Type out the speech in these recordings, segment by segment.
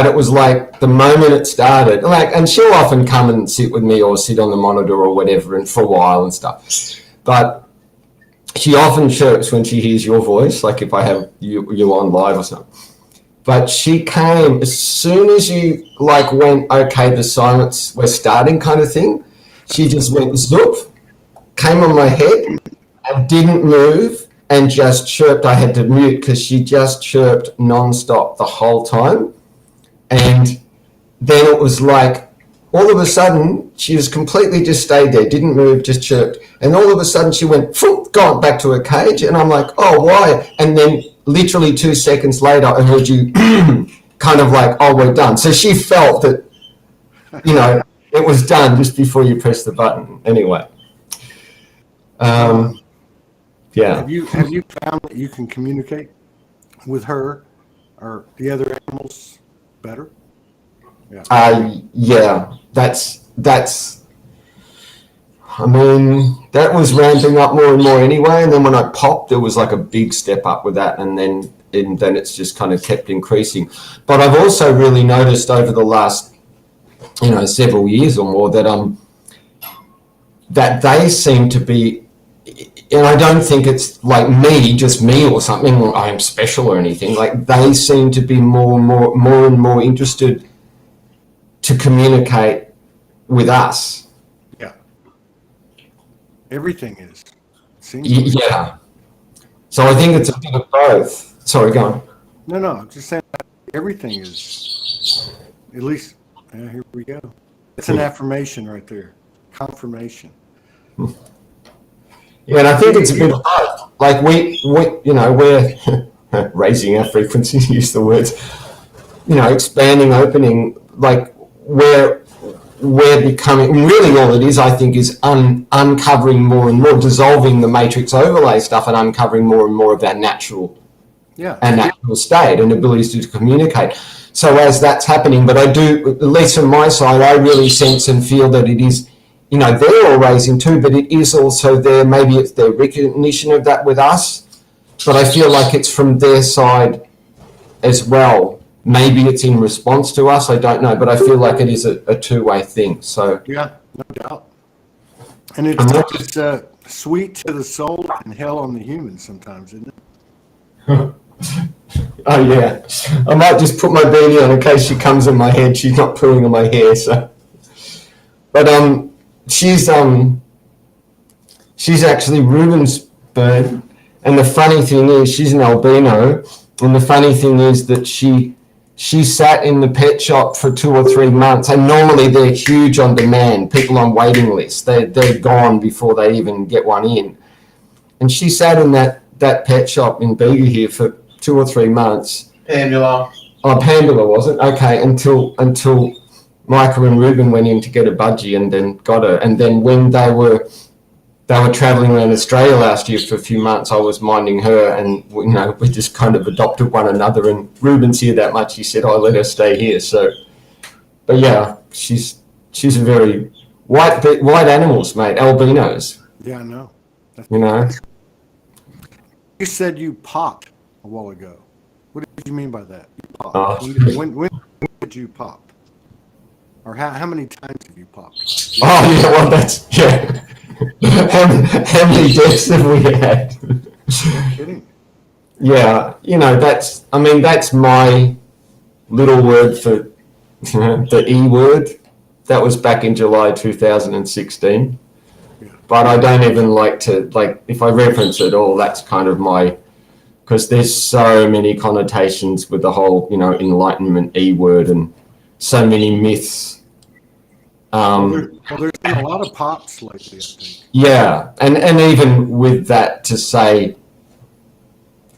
it was like the moment it started, like, and she'll often come and sit with me or sit on the monitor or whatever, and for a while and stuff. But she often chirps when she hears your voice, like if I have you on live or something. But she came as soon as you like went, okay, the silence, we're starting kind of thing. She just went zoop, came on my head and didn't move and just chirped. I had to mute because she just chirped nonstop the whole time. And then it was like, all of a sudden, she was completely just stayed there, didn't move, just chirped. And all of a sudden she went, gone back to her cage. And I'm like, oh, why? And then literally 2 seconds later, I heard you kind of like, oh, we're done. So she felt that, you know, it was done just before you press the button. Anyway. Yeah. Have you found that you can communicate with her or the other animals better? Yeah, that's I mean, that was ramping up more and more anyway, and then when I popped, there was like a big step up with that, and then it's just kind of kept increasing. But I've also really noticed over the last, you know, several years or more that that they seem to be, and I don't think it's like just me or something, or I am special or anything, like they seem to be more and more interested to communicate with us. Yeah. Everything is. Yeah. So I think it's a bit of both. Sorry, go on. No, I'm just saying everything is, at least, here we go. It's an affirmation right there. Confirmation. Yeah, and I think it's a bit of both. Like we you know, we're raising our frequency, use the words, you know, expanding, opening, like we're becoming, really all it is, I think, is uncovering more and more, dissolving the matrix overlay stuff and uncovering more and more of our natural state and abilities to communicate. So as that's happening, but I do, at least from my side, I really sense and feel that it is, you know, they're all raising too, but it is also there, maybe it's their recognition of that with us, but I feel like it's from their side as well. Maybe it's in response to us, I don't know, but I feel like it is a two-way thing. So yeah, no doubt. And it's sweet to the soul and hell on the human sometimes, isn't it? Oh yeah, I might just put my beanie on in case she comes in my head. She's not pulling on my hair, so. But she's actually Reuben's bird, and the funny thing is she's an albino, and the funny thing is that she sat in the pet shop for 2 or 3 months, and normally they're huge on demand, people on waiting lists. They're gone before they even get one in, and she sat in that pet shop in Bega here for 2 or 3 months. Pamela. Oh, Pamela wasn't okay until Michael and Reuben went in to get a budgie and then got her. And then when they were traveling around Australia last year for a few months, I was minding her, and you know, we just kind of adopted one another. And Reuben's here that much, he said, "I'll let her stay here." So, but yeah, she's a very white animals, mate, albinos. Yeah, I know. You know. You said you popped a while ago. What did you mean by that? You popped. Oh. When did you pop? Or how many times have you popped? Oh, yeah, well, that's, yeah. How many deaths have we had? No kidding. Yeah, you know, that's my little word for, you know, the E word. That was back in July 2016. Yeah. But I don't even like to, like, if I reference it all, that's kind of because there's so many connotations with the whole, you know, enlightenment E word and so many myths. There's been a lot of pops lately, I think. Yeah, and even with that, to say,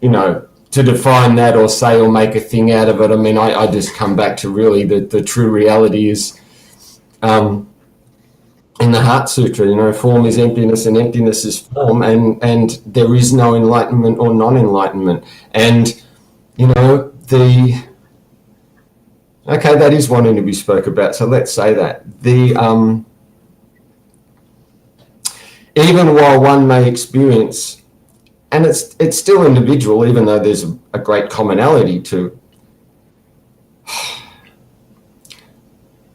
you know, to define that or say or make a thing out of it, I mean, I just come back to really the true reality is in the Heart Sutra, you know, form is emptiness and emptiness is form, and there is no enlightenment or non-enlightenment. And, you know, okay, that is wanting to be spoke about, so let's say that. Even while one may experience, and it's still individual, even though there's a great commonality to,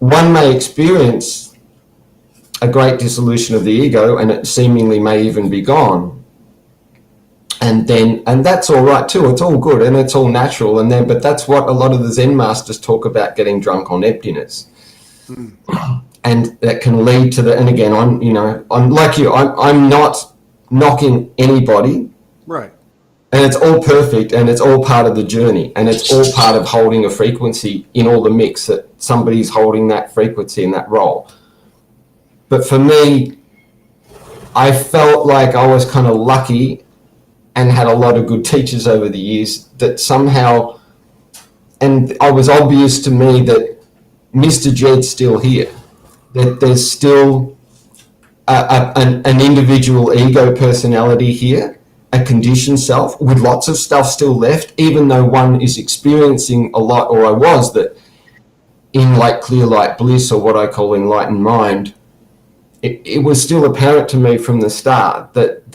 one may experience a great dissolution of the ego, and it seemingly may even be gone. And that's all right too. It's all good and it's all natural. But that's what a lot of the Zen masters talk about, getting drunk on emptiness. And that can lead to and again, I'm like you, I'm not knocking anybody. Right. And it's all perfect, and it's all part of the journey, and it's all part of holding a frequency in all the mix, that somebody's holding that frequency in that role. But for me, I felt like I was kind of lucky and had a lot of good teachers over the years that somehow, and it was obvious to me that Mr. Jed's still here, that there's still an individual ego personality here, a conditioned self with lots of stuff still left, even though one is experiencing a lot, or I was, that in like clear light bliss, or what I call enlightened mind, it was still apparent to me from the start that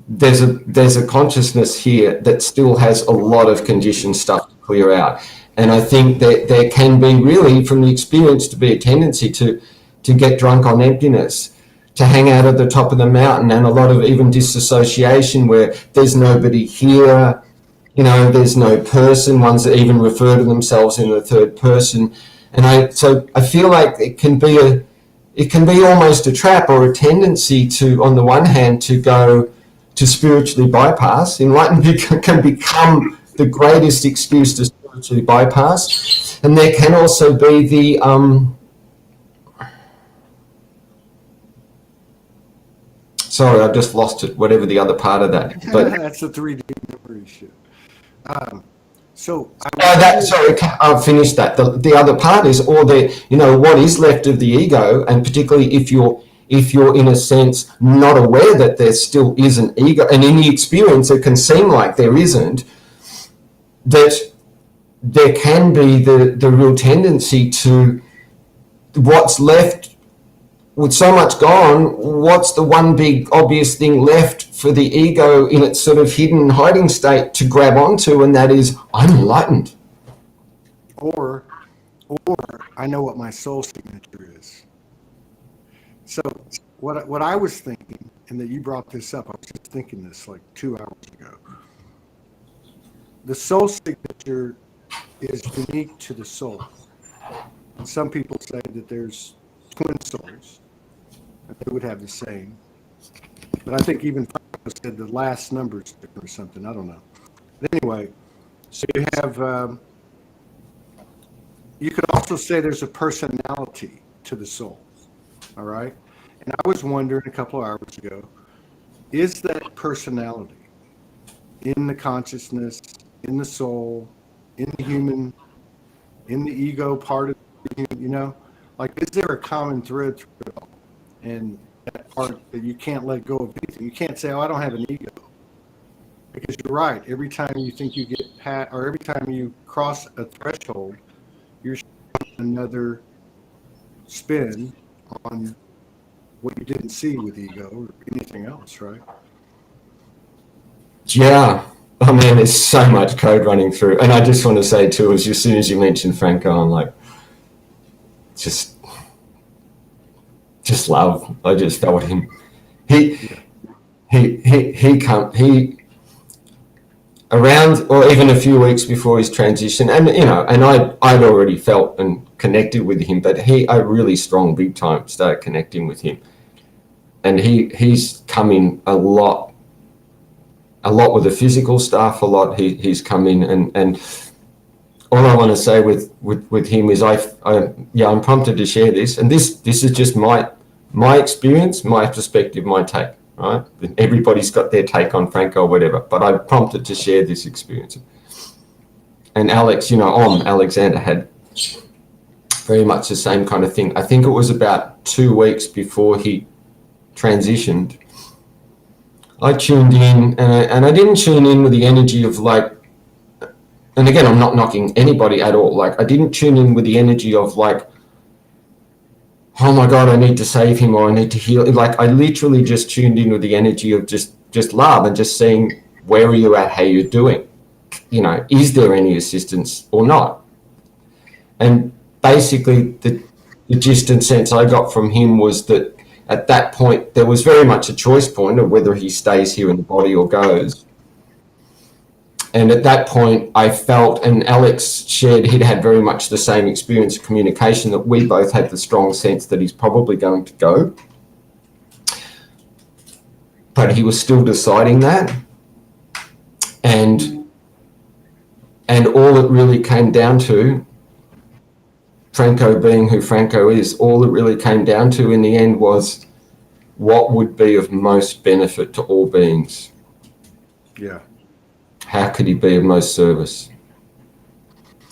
there's a consciousness here that still has a lot of conditioned stuff to clear out. And I think that there can be, really, from the experience, to be a tendency to get drunk on emptiness, to hang out at the top of the mountain, and a lot of even disassociation where there's nobody here, there's no person, ones that even refer to themselves in the third person. And I feel like it can be almost a trap, or a tendency to, on the one hand, to go to spiritually bypass. Enlightenment can become the greatest excuse to spiritually bypass. And there can also be the sorry, I just lost it, whatever the other part of that. But that's the 3D memory shit. I'll finish that. The other part is, or what is left of the ego, and particularly if you're in a sense not aware that there still is an ego, and in the experience it can seem like there isn't, that there can be the real tendency to, what's left with so much gone, what's the one big obvious thing left for the ego in its sort of hidden hiding state to grab onto, and that is, I'm enlightened. Or I know what my soul signature is. So what I was thinking, and that you brought this up, I was just thinking this like 2 hours ago. The soul signature is unique to the soul. And some people say that there's twin souls, that they would have the same. But I think even Franco said the last number is different or something. I don't know. But anyway, so you have, you could also say there's a personality to the soul. All right. And I was wondering a couple of hours ago, is that personality in the consciousness, in the soul, in the human, in the ego part of the human, like, is there a common thread through it all? And that part that you can't let go of anything. You can't say, oh, I don't have an ego. Because you're right. Every time you think you get or every time you cross a threshold, you're another spin on what you didn't see with ego or anything else, right? Yeah. I mean, there's so much code running through. And I just want to say too, as soon as you mentioned Franco, I'm like, just love. I just felt him. He around, or even a few weeks before his transition, and I'd already felt and connected with him, but I really strong, big time, started connecting with him, and he's come in a lot with the physical stuff. He's come in, and all I want to say with him is I'm prompted to share this, and this is just my experience, my perspective, my take. Right? Everybody's got their take on Franco or whatever, but I'm prompted to share this experience. And Alex, Alexander had very much the same kind of thing. I think it was about 2 weeks before he transitioned. I tuned in, and I didn't tune in with the energy of like, and again, I'm not knocking anybody at all. Like, I didn't tune in with the energy of like, oh my God, I need to save him, or I need to heal. Like, I literally just tuned in with the energy of just love, and just seeing, where are you at, how you're doing? Is there any assistance or not? And basically the gist and sense I got from him was that at that point there was very much a choice point of whether he stays here in the body or goes. And at that point I felt, and Alex shared, he'd had very much the same experience of communication, that we both had the strong sense that he's probably going to go. But he was still deciding that. And all it really came down to, Franco being who Franco is, all it really came down to in the end was what would be of most benefit to all beings. Yeah. How could he be of most service?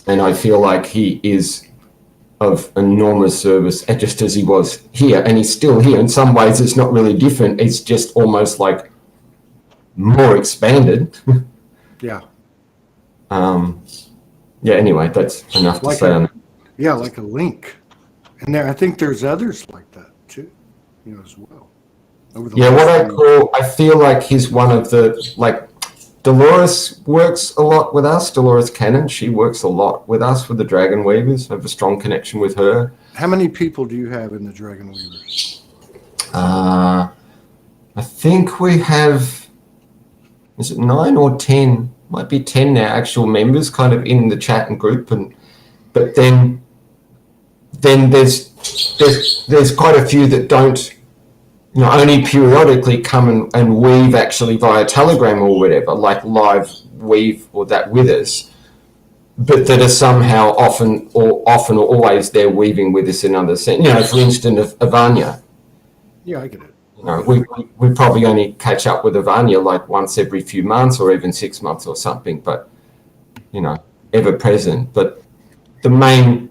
And I feel like he is of enormous service, just as he was here, and he's still here. In some ways it's not really different, it's just almost like more expanded. Yeah. Yeah, anyway, that's enough to say on that. Yeah, like a link. And I think there's others like that too, as well. I feel like he's one of the, like, Dolores works a lot with us, Dolores Cannon. She works a lot with us with the Dragon Weavers. I have a strong connection with her. How many people do you have in the Dragon Weavers? I think we have, is it 9 or 10? Might be 10 now, actual members kind of in the chat and group. But then there's quite a few that don't, only periodically come and weave actually via Telegram or whatever, like live weave or that with us, but that are somehow often or always there weaving with us in other sense. For instance, Avanya. Yeah, I get it. We probably only catch up with Avanya like once every few months or even 6 months or something, but, ever present. But the main,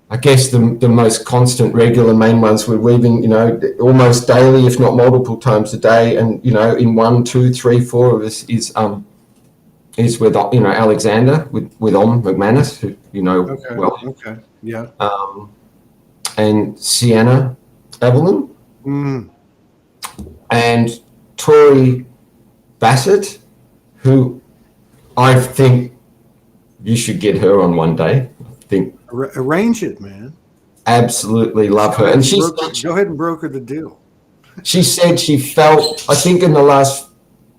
I guess the most constant, regular main ones we're weaving, almost daily, if not multiple times a day. And, in 1, 2, 3, 4 of us is with, Alexander, with McManus, who Okay. well. Okay. Yeah. And Sienna Evelyn. Mm. And Tori Bassett, who I think you should get her on one day. I think Arrange it, man. Absolutely love her. And go ahead and broker the deal. She said she felt, I think in the last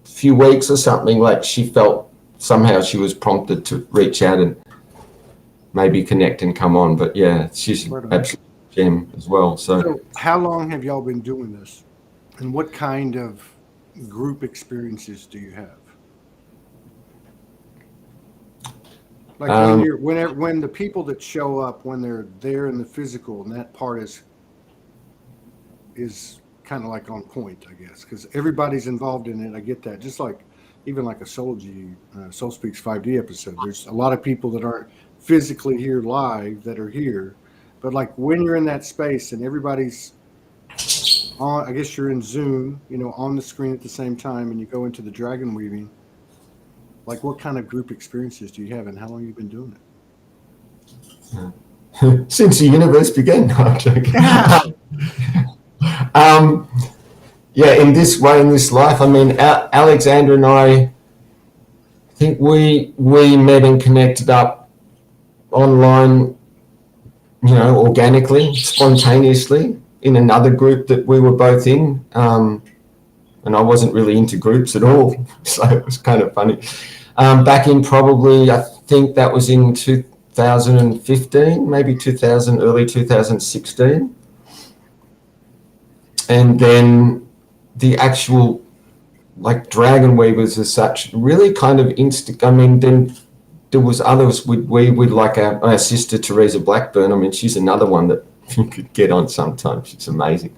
few weeks or something, like she felt somehow she was prompted to reach out and maybe connect and come on. But yeah, she's an absolute gem as well. So how long have y'all been doing this? And what kind of group experiences do you have? Like when the people that show up, when they're there in the physical, and that part is kind of like on point, I guess, because everybody's involved in it. I get that. Just like even like a Soulogy SoulSpeaks 5D episode, there's a lot of people that aren't physically here live that are here, but like when you're in that space and everybody's on, I guess you're in Zoom, on the screen at the same time, and you go into the dragon weaving. Like, what kind of group experiences do you have, and how long have you been doing it? Since the universe began. No, I'm joking. In this way, in this life, I mean, Alexander and I think we met and connected up online, organically, spontaneously, in another group that we were both in. And I wasn't really into groups at all, so it was kind of funny. Back in probably, I think that was in 2015, maybe early 2016. And then the actual, like, Dragon Weavers as such, really kind of then there was others with like our sister Teresa Blackburn. I mean, she's another one that you could get on sometime. She's amazing.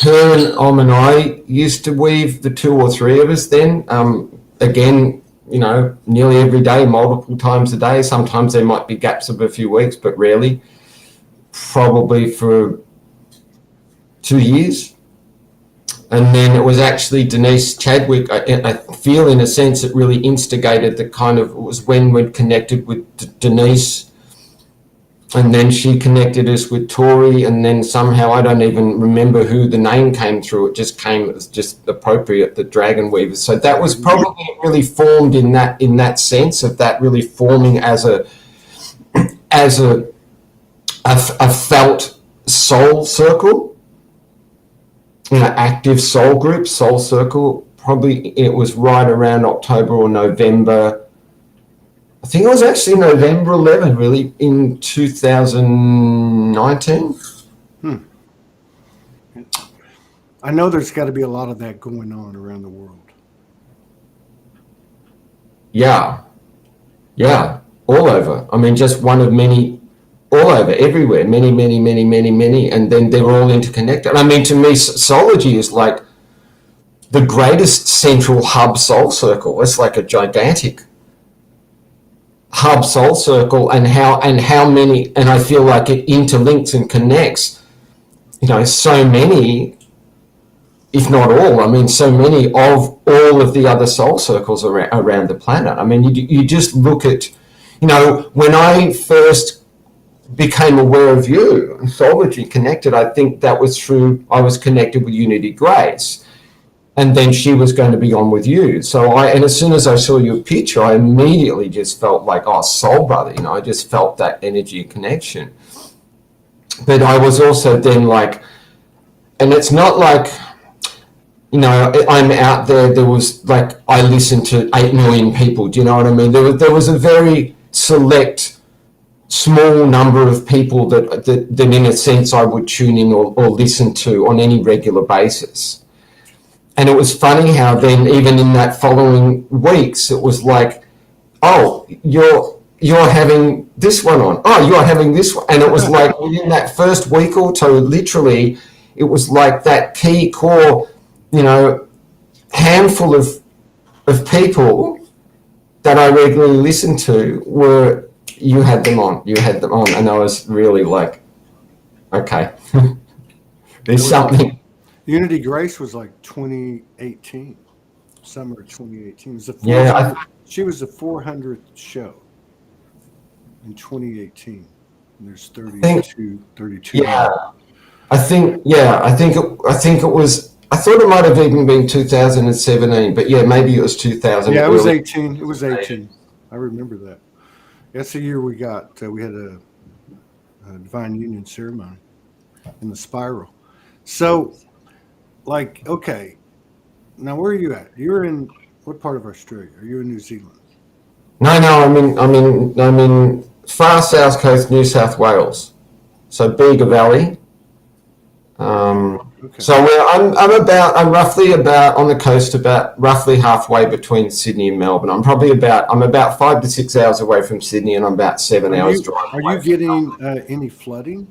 Her and and I used to weave, the 2 or 3 of us then. Again, nearly every day, multiple times a day. Sometimes there might be gaps of a few weeks, but rarely. Probably for 2 years. And then it was actually Denise Chadwick, I feel in a sense it really instigated the kind of, it was when we'd connected with Denise And then she connected us with Tori, and then somehow I don't even remember who the name came through. It was just appropriate, the Dragon Weaver. So that was probably really formed in that sense of that really forming as a felt soul circle, active soul group, soul circle. Probably it was right around October or November. I think it was actually November 11, really, in 2019. I know there's got to be a lot of that going on around the world. Yeah, all over. I mean, just one of many, all over, everywhere, many, and then they're all interconnected. I mean, to me, Soulogy is like the greatest central hub soul circle. It's like a gigantic hub soul circle, and how many, and I feel like it interlinks and connects, so many, if not all, I mean, so many of all of the other soul circles around the planet. I mean, you just look at, when I first became aware of you and Soulogy connected, I think that was through, I was connected with Unity Grace. And then she was going to be on with you. And as soon as I saw your picture, I immediately just felt like, oh, soul brother, I just felt that energy connection. But I was also then like, and it's not like, I'm out there, there was like, I listened to 8 million people, do you know what I mean? There was a very select, small number of people that in a sense I would tune in or listen to on any regular basis. And it was funny how then even in that following weeks, it was like, oh, you're having this one on. Oh, you're having this one. And it was like within that first week or two, literally, it was like that key core, handful of people that I regularly listened to you had them on. And I was really like, okay, there's something. Unity Grace was like 2018, summer 2018. It was she was the 400th show in 2018. And there's 32. Yeah, I think it was. I thought it might have even been 2017, but yeah, maybe it was 2000. Yeah, it was 18. It was 18. I remember that. That's the year we had a Divine Union ceremony in the Spiral. So. Like, okay, now where are you at? You're in what part of Australia? Are you in New Zealand? No, I'm in far south coast, New South Wales. So Bega Valley. Okay. So I'm roughly about on the coast, about roughly halfway between Sydney and Melbourne. I'm about 5 to 6 hours away from Sydney, and I'm about 7 hours driving. Are you getting any flooding?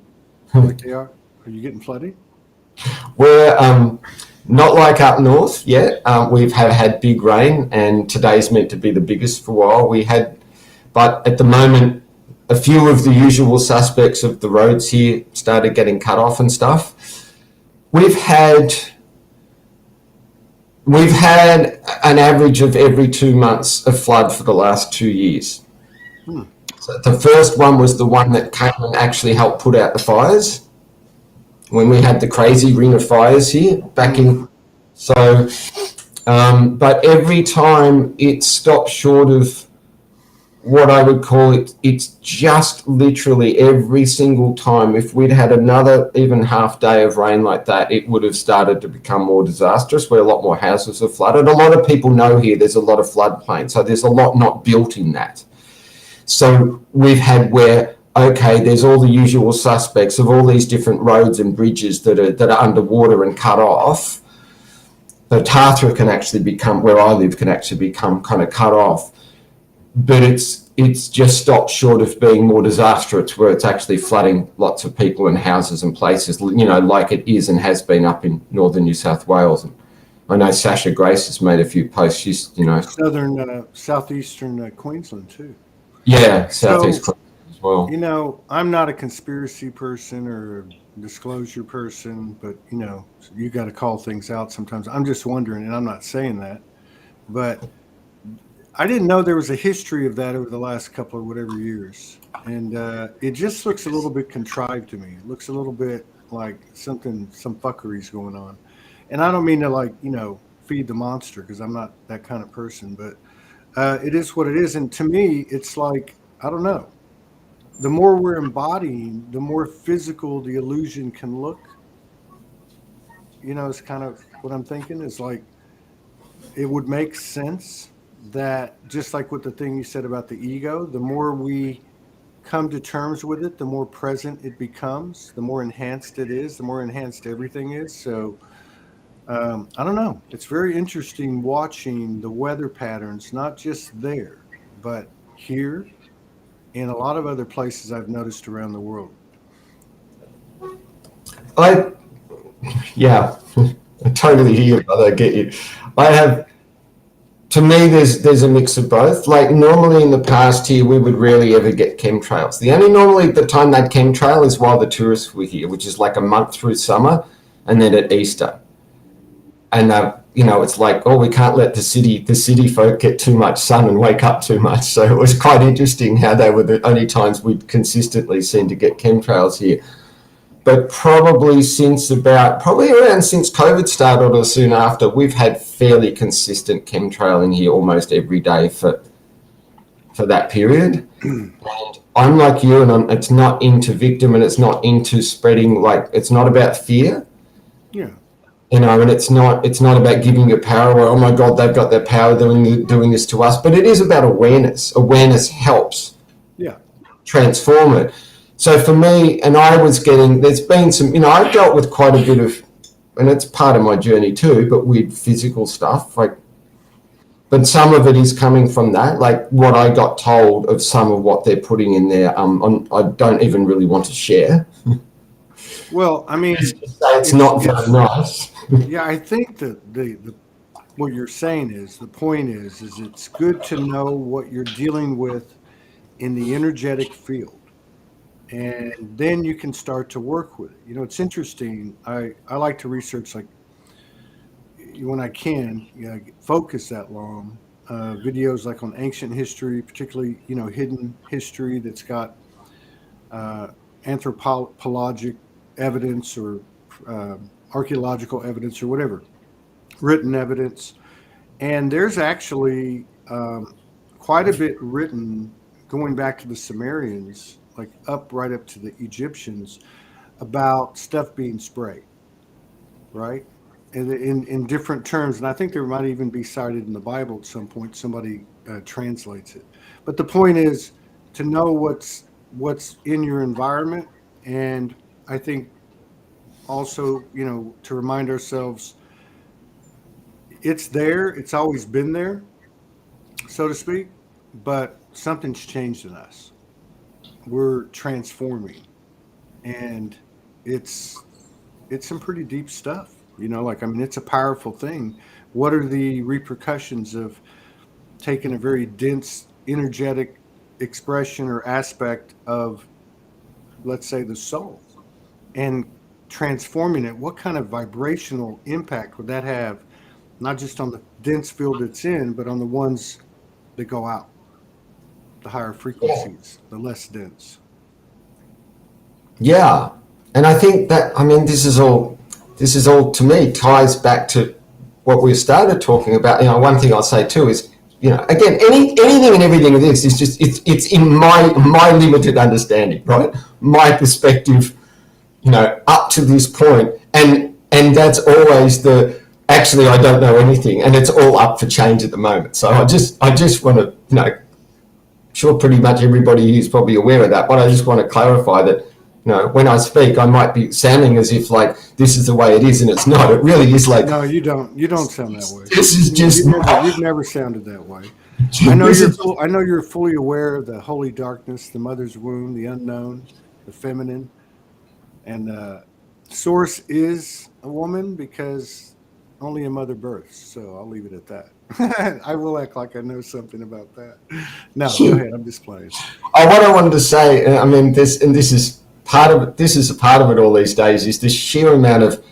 Like they are? Are you getting flooding? We're not like up north yet. We've had big rain, and today's meant to be the biggest for a while. But at the moment, a few of the usual suspects of the roads here started getting cut off and stuff. We've had an average of every 2 months of flood for the last 2 years. So the first one was the one that came and actually helped put out the fires, when we had the crazy ring of fires here back in. So, but every time it stopped short of what I would call it's just literally every single time. If we'd had another even half day of rain like that, it would have started to become more disastrous, where a lot more houses are flooded. A lot of people know here there's a lot of floodplain, so there's a lot not built in that. So we've had where, okay, there's all the usual suspects of all these different roads and bridges that are underwater and cut off. The Tathra can actually become, where I live, can actually become kind of cut off. But it's just stopped short of being more disastrous, where it's actually flooding lots of people and houses and places, like it is and has been up in northern New South Wales. And I know Sasha Grace has made a few posts. She's, southeastern Queensland too. Yeah, southeast Queensland as well. I'm not a conspiracy person or a disclosure person, but you got to call things out sometimes. I'm just wondering, and I'm not saying that, but I didn't know there was a history of that over the last couple of whatever years. And it just looks a little bit contrived to me. It looks a little bit like some fuckery's going on. And I don't mean to, like, feed the monster, because I'm not that kind of person, but it is what it is. And to me, it's like, I don't know. The more we're embodying, the more physical the illusion can look. It's kind of what I'm thinking is like, it would make sense that, just like with the thing you said about the ego, the more we come to terms with it, the more present it becomes, the more enhanced it is, the more enhanced everything is. So I don't know. It's very interesting watching the weather patterns, not just there, but here and a lot of other places I've noticed around the world. Yeah, I totally hear you, brother. I get you. To me, there's a mix of both. Like, normally in the past here, we would rarely ever get chemtrails. Normally the time they'd chemtrail is while the tourists were here, which is like a month through summer, and then at Easter. And it's like, oh, we can't let the city folk get too much sun and wake up too much. So it was quite interesting how they were the only times we'd consistently seem to get chemtrails here. But probably around since COVID started or soon after, we've had fairly consistent chemtrail in here almost every day for that period. And I'm like you, and it's not into victim, and it's not into spreading, like, it's not about fear. Yeah. And it's not about giving you power, or, oh my God, they've got their power doing this to us. But it is about awareness. Awareness helps transform it. So for me, and there's been some, I've dealt with quite a bit of, and it's part of my journey too, but weird physical stuff, but some of it is coming from that, like what I got told of some of what they're putting in there. I don't even really want to share. Well, I mean, it's not very nice. Yeah, I think that the what you're saying is, the point is it's good to know what you're dealing with in the energetic field. And then you can start to work with it. It's interesting. I like to research, like, when I can, focus that long, videos like on ancient history, particularly, hidden history that's got anthropologic evidence or archaeological evidence or whatever, written evidence. And there's actually quite a bit written going back to the Sumerians, like right up to the Egyptians, about stuff being sprayed, right? And in different terms. And I think there might even be cited in the Bible at some point. Somebody translates it. But the point is to know what's in your environment. And I think also, to remind ourselves, it's there. It's always been there, so to speak. But something's changed in us. We're transforming, and it's some pretty deep stuff, it's a powerful thing. What are the repercussions of taking a very dense, energetic expression or aspect of, let's say, the soul, and transforming it? What kind of vibrational impact would that have, not just on the dense field it's in, but on the ones that go out? The higher frequencies, the less dense. Yeah. And I think that, this is all to me ties back to what we started talking about. One thing I'll say too is, again, anything and everything of this is just, it's in my limited understanding, right? My perspective, up to this point. And that's always actually, I don't know anything, and it's all up for change at the moment. So I just want to, sure pretty much everybody is probably aware of that, but I just want to clarify that, when I speak, I might be sounding as if like this is the way it is, and it's not. It really is like, no, you don't sound that way. This is just you've never sounded that way. I know you're fully aware of the holy darkness, the mother's womb, the unknown, the feminine, and source is a woman, because only a mother births. So I'll leave it at that. I will act like I know something about that. No, go ahead. I'm just playing. What I wanted to say, this is part of it. This is a part of it all these days, is the sheer amount of,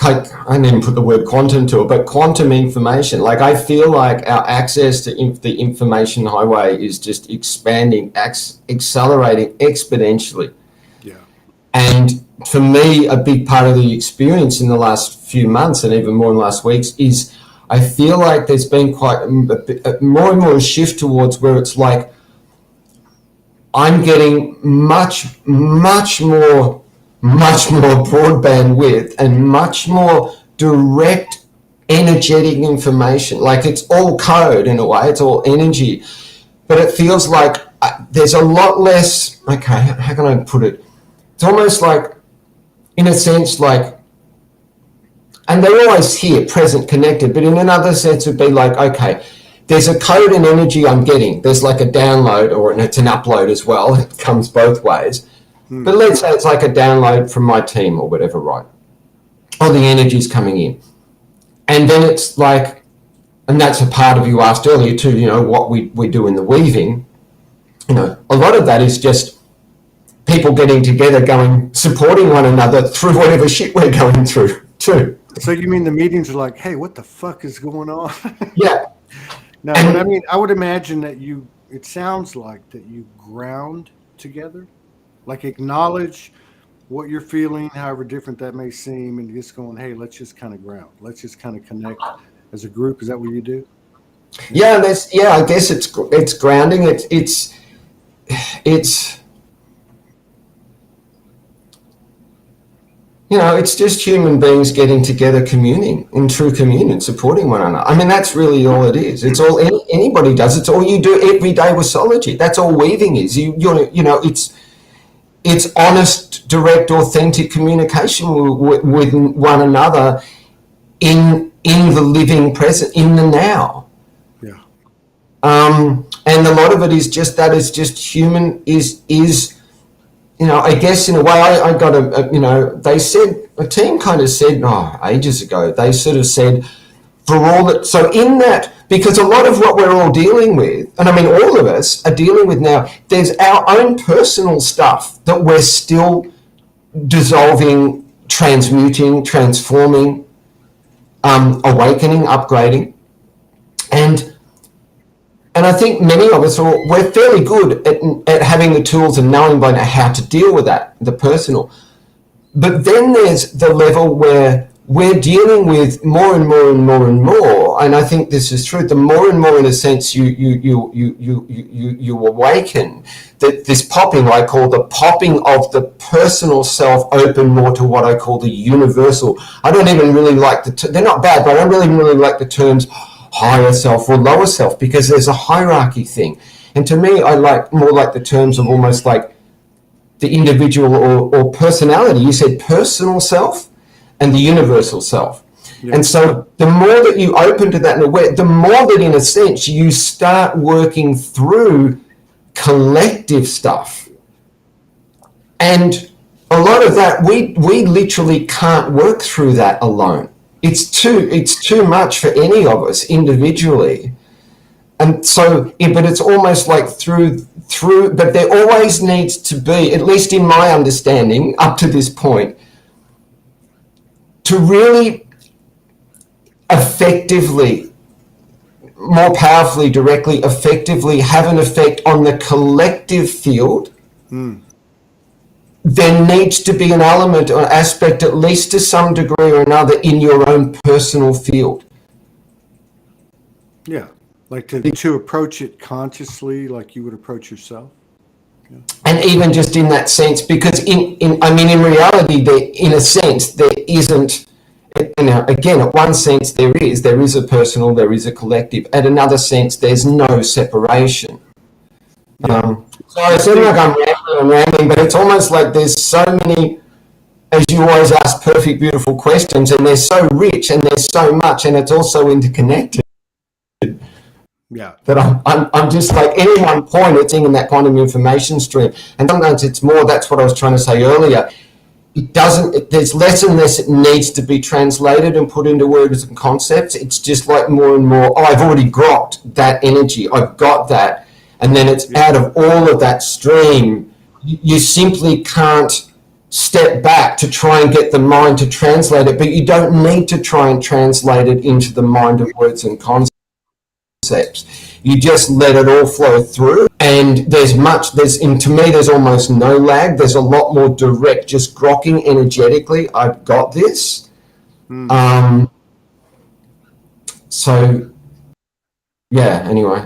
I didn't even put the word quantum to it, but quantum information. Like, I feel like our access to the information highway is just expanding, accelerating exponentially. Yeah. And for me, a big part of the experience in the last few months, and even more in the last weeks, is I feel like there's been quite more and more a shift towards where it's like I'm getting much more broadband width and much more direct energetic information. Like, it's all code in a way, it's all energy, but it feels like there's a lot less, okay, how can I put it? It's almost like, in a sense, like, and they're always here, present, connected, but in another sense would be like, okay, there's a code and energy I'm getting. There's like a download, or it's an upload as well. It comes both ways. But let's say it's like a download from my team or whatever, right? Or the energy's coming in. And then it's like, and that's a part of, you asked earlier too, you know, what we do in the weaving. You know, a lot of that is just people getting together, supporting one another through whatever shit we're going through too. So you mean the meetings are like, hey, what the fuck is going on? Yeah. No, but I mean, I would imagine that it sounds like that you ground together, like acknowledge what you're feeling, however different that may seem, and just going, hey, let's just kind of ground. Let's just kind of connect as a group. Is that what you do? Yeah, I guess it's grounding. It's you know, it's just human beings getting together, communing in true communion, supporting one another. I mean, that's really all it is. It's all anybody does. It's all you do every day with Soulogy. That's all weaving is. You know, it's honest, direct, authentic communication with one another in the living present, in the now. Yeah. And a lot of it is just that. It's just human is. You know, I guess in a way, I got you know, they said, a team kind of said, ages ago, they sort of said, for all that, so in that, because a lot of what we're all dealing with, and I mean, all of us are dealing with now, there's our own personal stuff that we're still dissolving, transmuting, transforming, awakening, upgrading. And I think many of us we're fairly good at having the tools and knowing by now how to deal with that, the personal. But then there's the level where we're dealing with more and more and more and more. And I think this is true. The more and more, in a sense, you awaken, that this popping I call the popping of the personal self open more to what I call the universal. I don't even really like they're not bad, but I don't really like the terms higher self or lower self, because there's a hierarchy thing. And to me, I like more like the terms of almost like the individual or personality. You said personal self and the universal self. Yeah. And so the more that you open to that and aware, the more that in a sense you start working through collective stuff. And a lot of that, we literally can't work through that alone. It's too much for any of us individually. And so, but it's almost like through, but there always needs to be, at least in my understanding up to this point, to really effectively, more powerfully, directly, effectively have an effect on the collective field. There needs to be an element or aspect, at least to some degree or another, in your own personal field. Yeah, like to approach it consciously, like you would approach yourself. Yeah. And even just in that sense, because in reality, in a sense, there isn't. You know, again, at one sense, there is a personal, there is a collective. At another sense, there's no separation. Yeah. So I seem like I'm rambling, but it's almost like there's so many, as you always ask, perfect, beautiful questions, and they're so rich, and there's so much, and it's also interconnected. Yeah. That I'm just like, any one point, it's in that quantum information stream, and sometimes it's more. That's what I was trying to say earlier. There's less and less it needs to be translated and put into words and concepts. It's just like more and more, I've already got that energy. I've got that. And then it's out of all of that stream. You simply can't step back to try and get the mind to translate it, but you don't need to try and translate it into the mind of words and concepts. You just let it all flow through, and to me there's almost no lag. There's a lot more direct, just grokking energetically. I've got this. So yeah, anyway,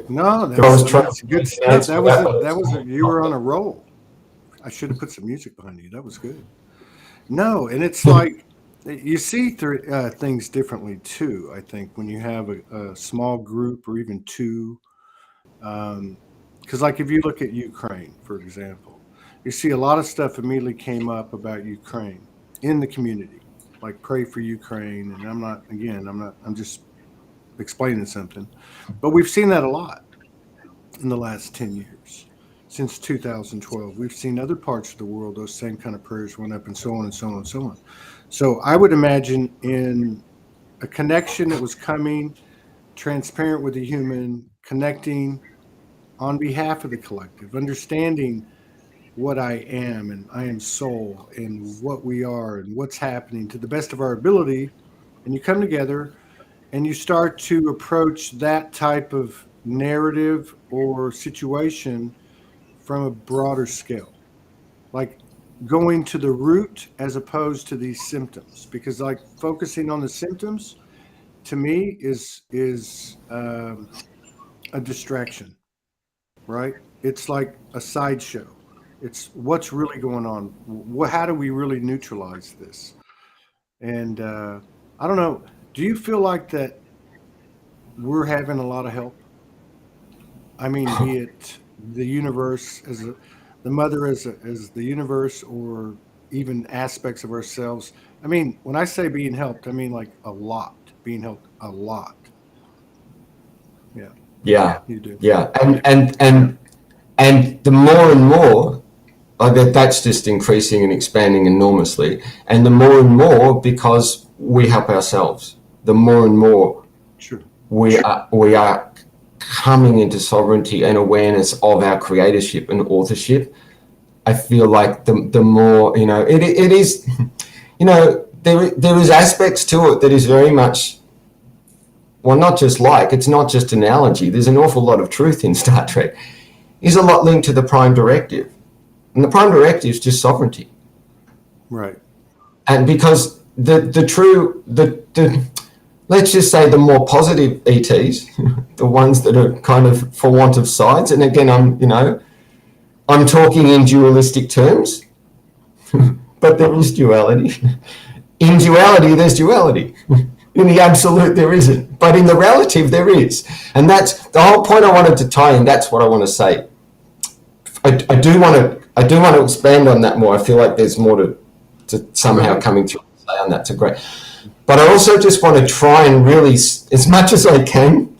no, that's good stuff. That was you were on a roll. I should have put some music behind you. That was good. No, and it's like you see things differently too. I think when you have a small group or even two, because like if you look at Ukraine, for example, you see a lot of stuff immediately came up about Ukraine in the community, like pray for Ukraine. And I'm just explaining something, but we've seen that a lot in the last 10 years. Since 2012, we've seen other parts of the world, those same kind of prayers went up and so on and so on and so on. So I would imagine in a connection that was coming, transparent with the human, connecting on behalf of the collective, understanding what I am and I am soul and what we are and what's happening to the best of our ability. And you come together and you start to approach that type of narrative or situation from a broader scale, like going to the root as opposed to these symptoms, because like focusing on the symptoms to me is a distraction, right? It's like a sideshow. It's what's really going on. How do we really neutralize this? And I don't know. Do you feel like that we're having a lot of help? I mean, be it the universe the mother as the universe, or even aspects of ourselves. I mean, when I say being helped, I mean like being helped a lot. Yeah, you do. Yeah, and the more and more that's just increasing and expanding enormously, and the more and more, because we help ourselves, the more and more we are coming into sovereignty and awareness of our creatorship and authorship. I feel like the more, it is, there is aspects to it that is very much, well, it's not just analogy. There's an awful lot of truth in Star Trek. Is a lot linked to the Prime Directive. And the Prime Directive is just sovereignty. Right. And because let's just say the more positive ETs, the ones that are kind of for want of sides, and again, I'm talking in dualistic terms, but there is duality. In duality, there's duality. In the absolute, there isn't. But in the relative, there is. And that's the whole point I wanted to tie in. That's what I want to say. I do want to expand on that more. I feel like there's more to somehow coming through and say on that. It's great. But I also just want to try and really, as much as I can,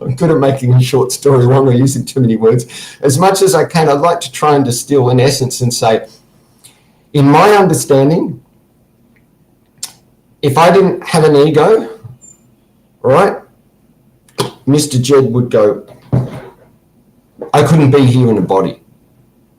I'm good at making a short story long or using too many words. As much as I can, I'd like to try and distill in essence and say, in my understanding, if I didn't have an ego, right, Mr. Jed would go, I couldn't be here in a body.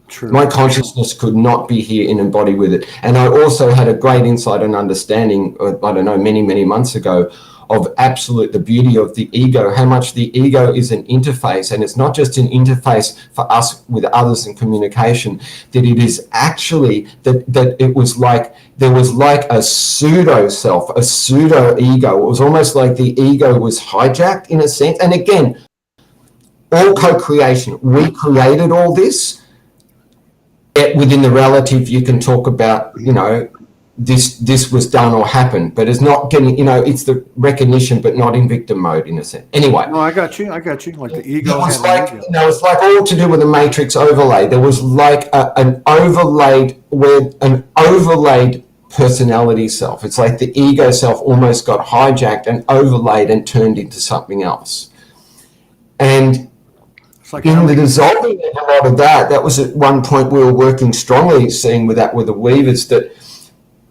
True. My consciousness could not be here in a body with it. And I also had a great insight and understanding, I don't know, many, many months ago, of the beauty of the ego, how much the ego is an interface. And it's not just an interface for us with others in communication, that it is actually that it was like, there was like a pseudo self, a pseudo ego. It was almost like the ego was hijacked in a sense. And again, all co-creation, we created all this. Yet within the relative, you can talk about, this was done or happened, but it's not getting, it's the recognition, but not in victim mode in a sense. Anyway. No, I got you. Like the ego. It's like all to do with the matrix overlay. There was like an overlaid personality self. It's like the ego self almost got hijacked and overlaid and turned into something else. And like in the dissolving of a lot of that was at one point we were working strongly, seeing with the weavers, that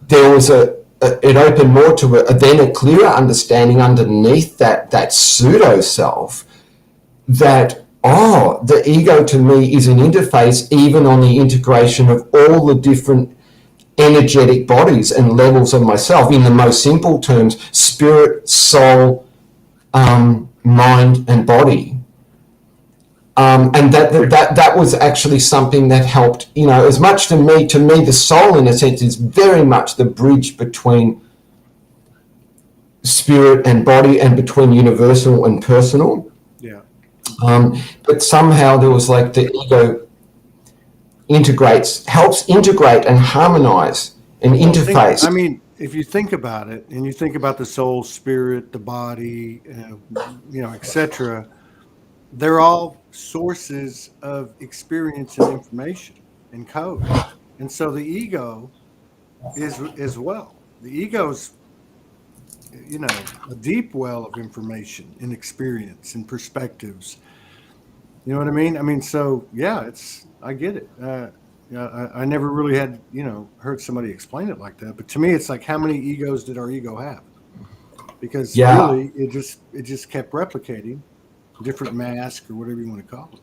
there was it opened more to a clearer understanding underneath that pseudo self, that the ego to me is an interface, even on the integration of all the different energetic bodies and levels of myself in the most simple terms: spirit, soul, mind, and body. And that was actually something that helped, as much to me, the soul, in a sense, is very much the bridge between spirit and body, and between universal and personal. Yeah. But somehow there was like the ego helps integrate and harmonize and interface. If you think about it, and you think about the soul, spirit, the body, etc., they're all sources of experience and information and code. And so the ego is as well. The ego's, a deep well of information and experience and perspectives. You know what I mean? So yeah, I get it. I never really had, heard somebody explain it like that. But to me, it's like, how many egos did our ego have? Because really, it just kept replicating, different mask or whatever you want to call it.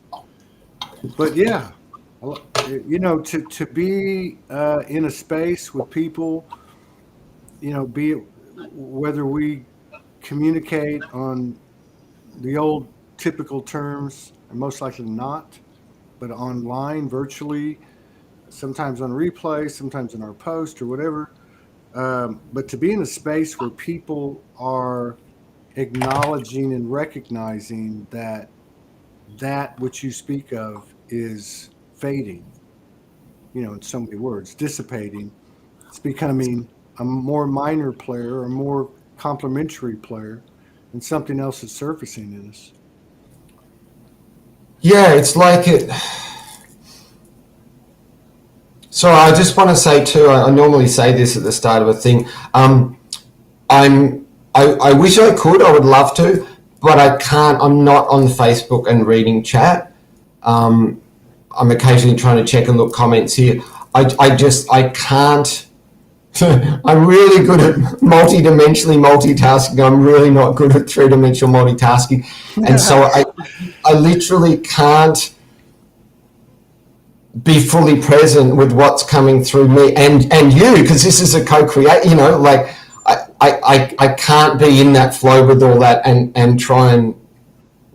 But yeah, to be in a space with people, be it whether we communicate on the old typical terms, and most likely not, but online, virtually, sometimes on replay, sometimes in our post or whatever. But to be in a space where people are acknowledging and recognizing that which you speak of is fading, in so many words, dissipating. It's becoming a more minor player, a more complementary player, and something else is surfacing in us. Yeah, it's like it. So I just want to say too, I normally say this at the start of a thing. I wish I could. I would love to, but I can't. I'm not on Facebook and reading chat. I'm occasionally trying to check and look comments here. I can't. I'm really good at multidimensionally multitasking. I'm really not good at three-dimensional multitasking. And so I literally can't be fully present with what's coming through me and you, because this is a co-create, I can't be in that flow with all that and try and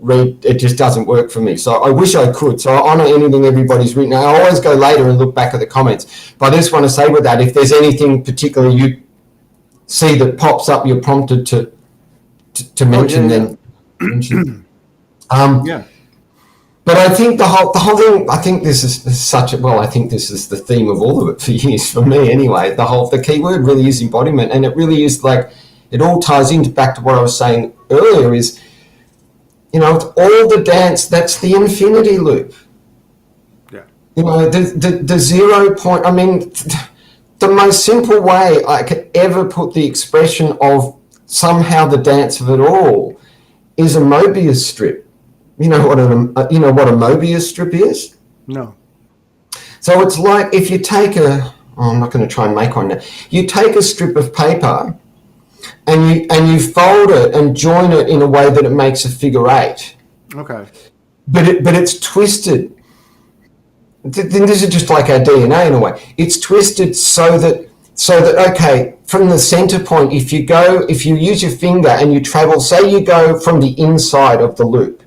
read. It just doesn't work for me. So I wish I could. So I honor anything everybody's written. I always go later and look back at the comments. But I just want to say with that, if there's anything particular you see that pops up, you're prompted to mention, then mention. Yeah. But I think the whole thing, I think this is I think this is the theme of all of it for years, for me anyway. The key word really is embodiment, and it really is like, it all ties into back to what I was saying earlier is, it's all the dance, that's the infinity loop. Yeah. The 0 point, the most simple way I could ever put the expression of somehow the dance of it all is a Mobius strip. You know what a Mobius strip is? No. So it's like if you take I'm not going to try and make one now. You take a strip of paper and you fold it and join it in a way that it makes a figure 8. Okay. But it's twisted. This is just like our DNA in a way. It's twisted so that okay, from the center point, if you use your finger and you travel, say you go from the inside of the loop,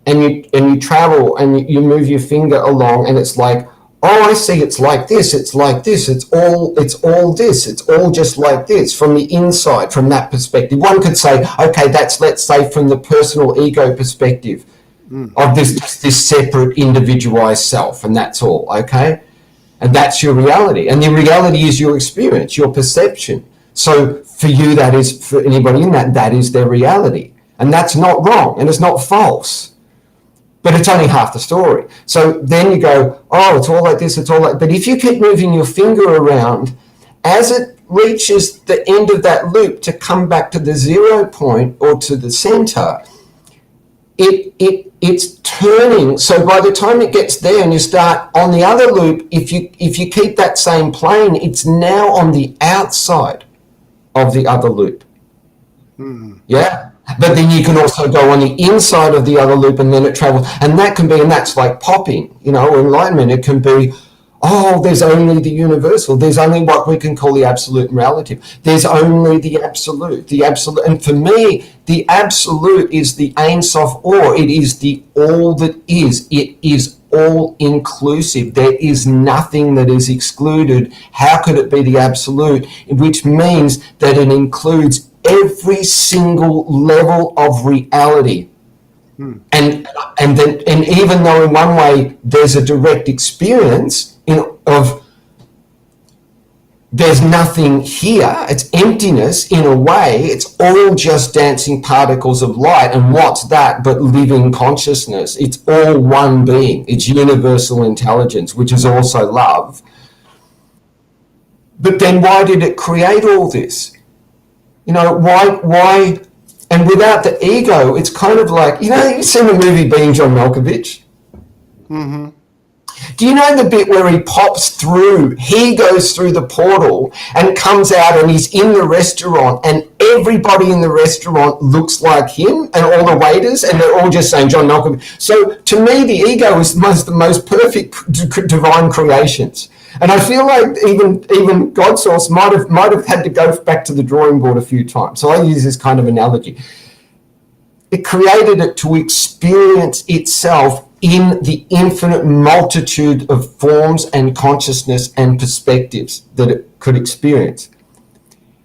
and you travel and you move your finger along, and it's like, oh, I see, it's like this, it's like this, it's all this, it's all just like this from the inside, from that perspective. One could say, okay, that's, let's say, from the personal ego perspective of this separate individualized self, and that's all, okay? And that's your reality. And the reality is your experience, your perception. So for you, that is, for anybody in that is their reality. And that's not wrong, and it's not false. But it's only half the story. So then you go, oh, it's all like this, it's all like... But if you keep moving your finger around, as it reaches the end of that loop to come back to the 0 point or to the center, it's turning. So by the time it gets there and you start on the other loop, if you keep that same plane, it's now on the outside of the other loop. Yeah? But then you can also go on the inside of the other loop, and then it travels. And that can be, and that's like popping, enlightenment. It can be, Oh, there's only the universal. There's only what we can call the absolute and relative. There's only the absolute. The absolute. And for me, the absolute is the Ein Sof Or. It is the all that is. It is all inclusive. There is nothing that is excluded. How could it be the absolute? Which means that it includes every single level of reality. And even though in one way there's a direct experience of there's nothing here, it's emptiness in a way, it's all just dancing particles of light. And what's that but living consciousness? It's all one being. It's universal intelligence, which is also love. But then why did it create all this? Why? And without the ego, it's kind of like, you've seen the movie Being John Malkovich? Mm-hmm. Do you know the bit where he pops through, he goes through the portal and comes out and he's in the restaurant and everybody in the restaurant looks like him and all the waiters and they're all just saying John Malkovich. So to me, the ego is the most perfect divine creations. And I feel like even God Source might have had to go back to the drawing board a few times. So I use this kind of analogy. It created it to experience itself in the infinite multitude of forms and consciousness and perspectives that it could experience.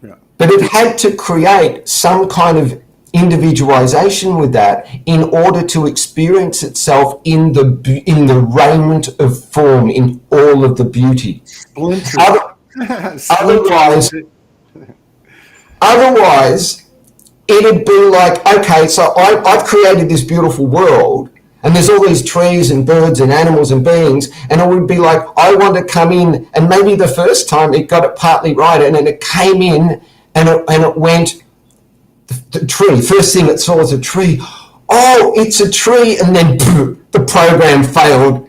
Yeah. But it had to create some kind of individualization with that in order to experience itself in the raiment of form, in all of the beauty. Otherwise, it'd be like, okay, so I've created this beautiful world, and there's all these trees and birds and animals and beings, and it would be like, I want to come in, and maybe the first time it got it partly right, and then it came in, and it went, the tree, first thing it saw was a tree. Oh, it's a tree, and then the program failed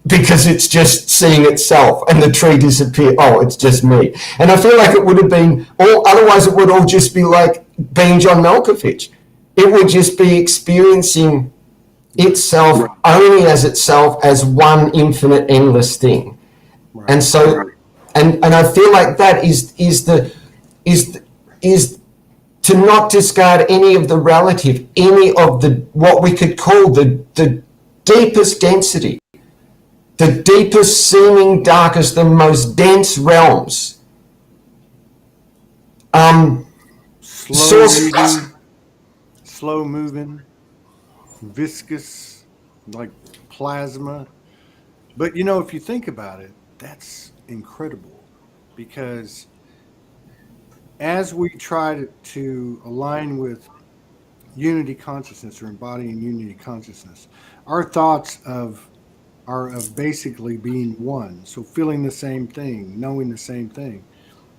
because it's just seeing itself, and the tree disappeared. Oh, it's just me. And I feel like it would have been otherwise it would all just be like being John Malkovich. It would just be experiencing itself only as itself, as one infinite, endless thing. Right. And so, and I feel like that is to not discard any of the relative, any of the what we could call the deepest density, the deepest seeming, darkest, the most dense realms. Slow moving, viscous, like plasma. But if you think about it, that's incredible, because as we try to align with unity consciousness or embodying unity consciousness, our thoughts are of basically being one. So feeling the same thing, knowing the same thing.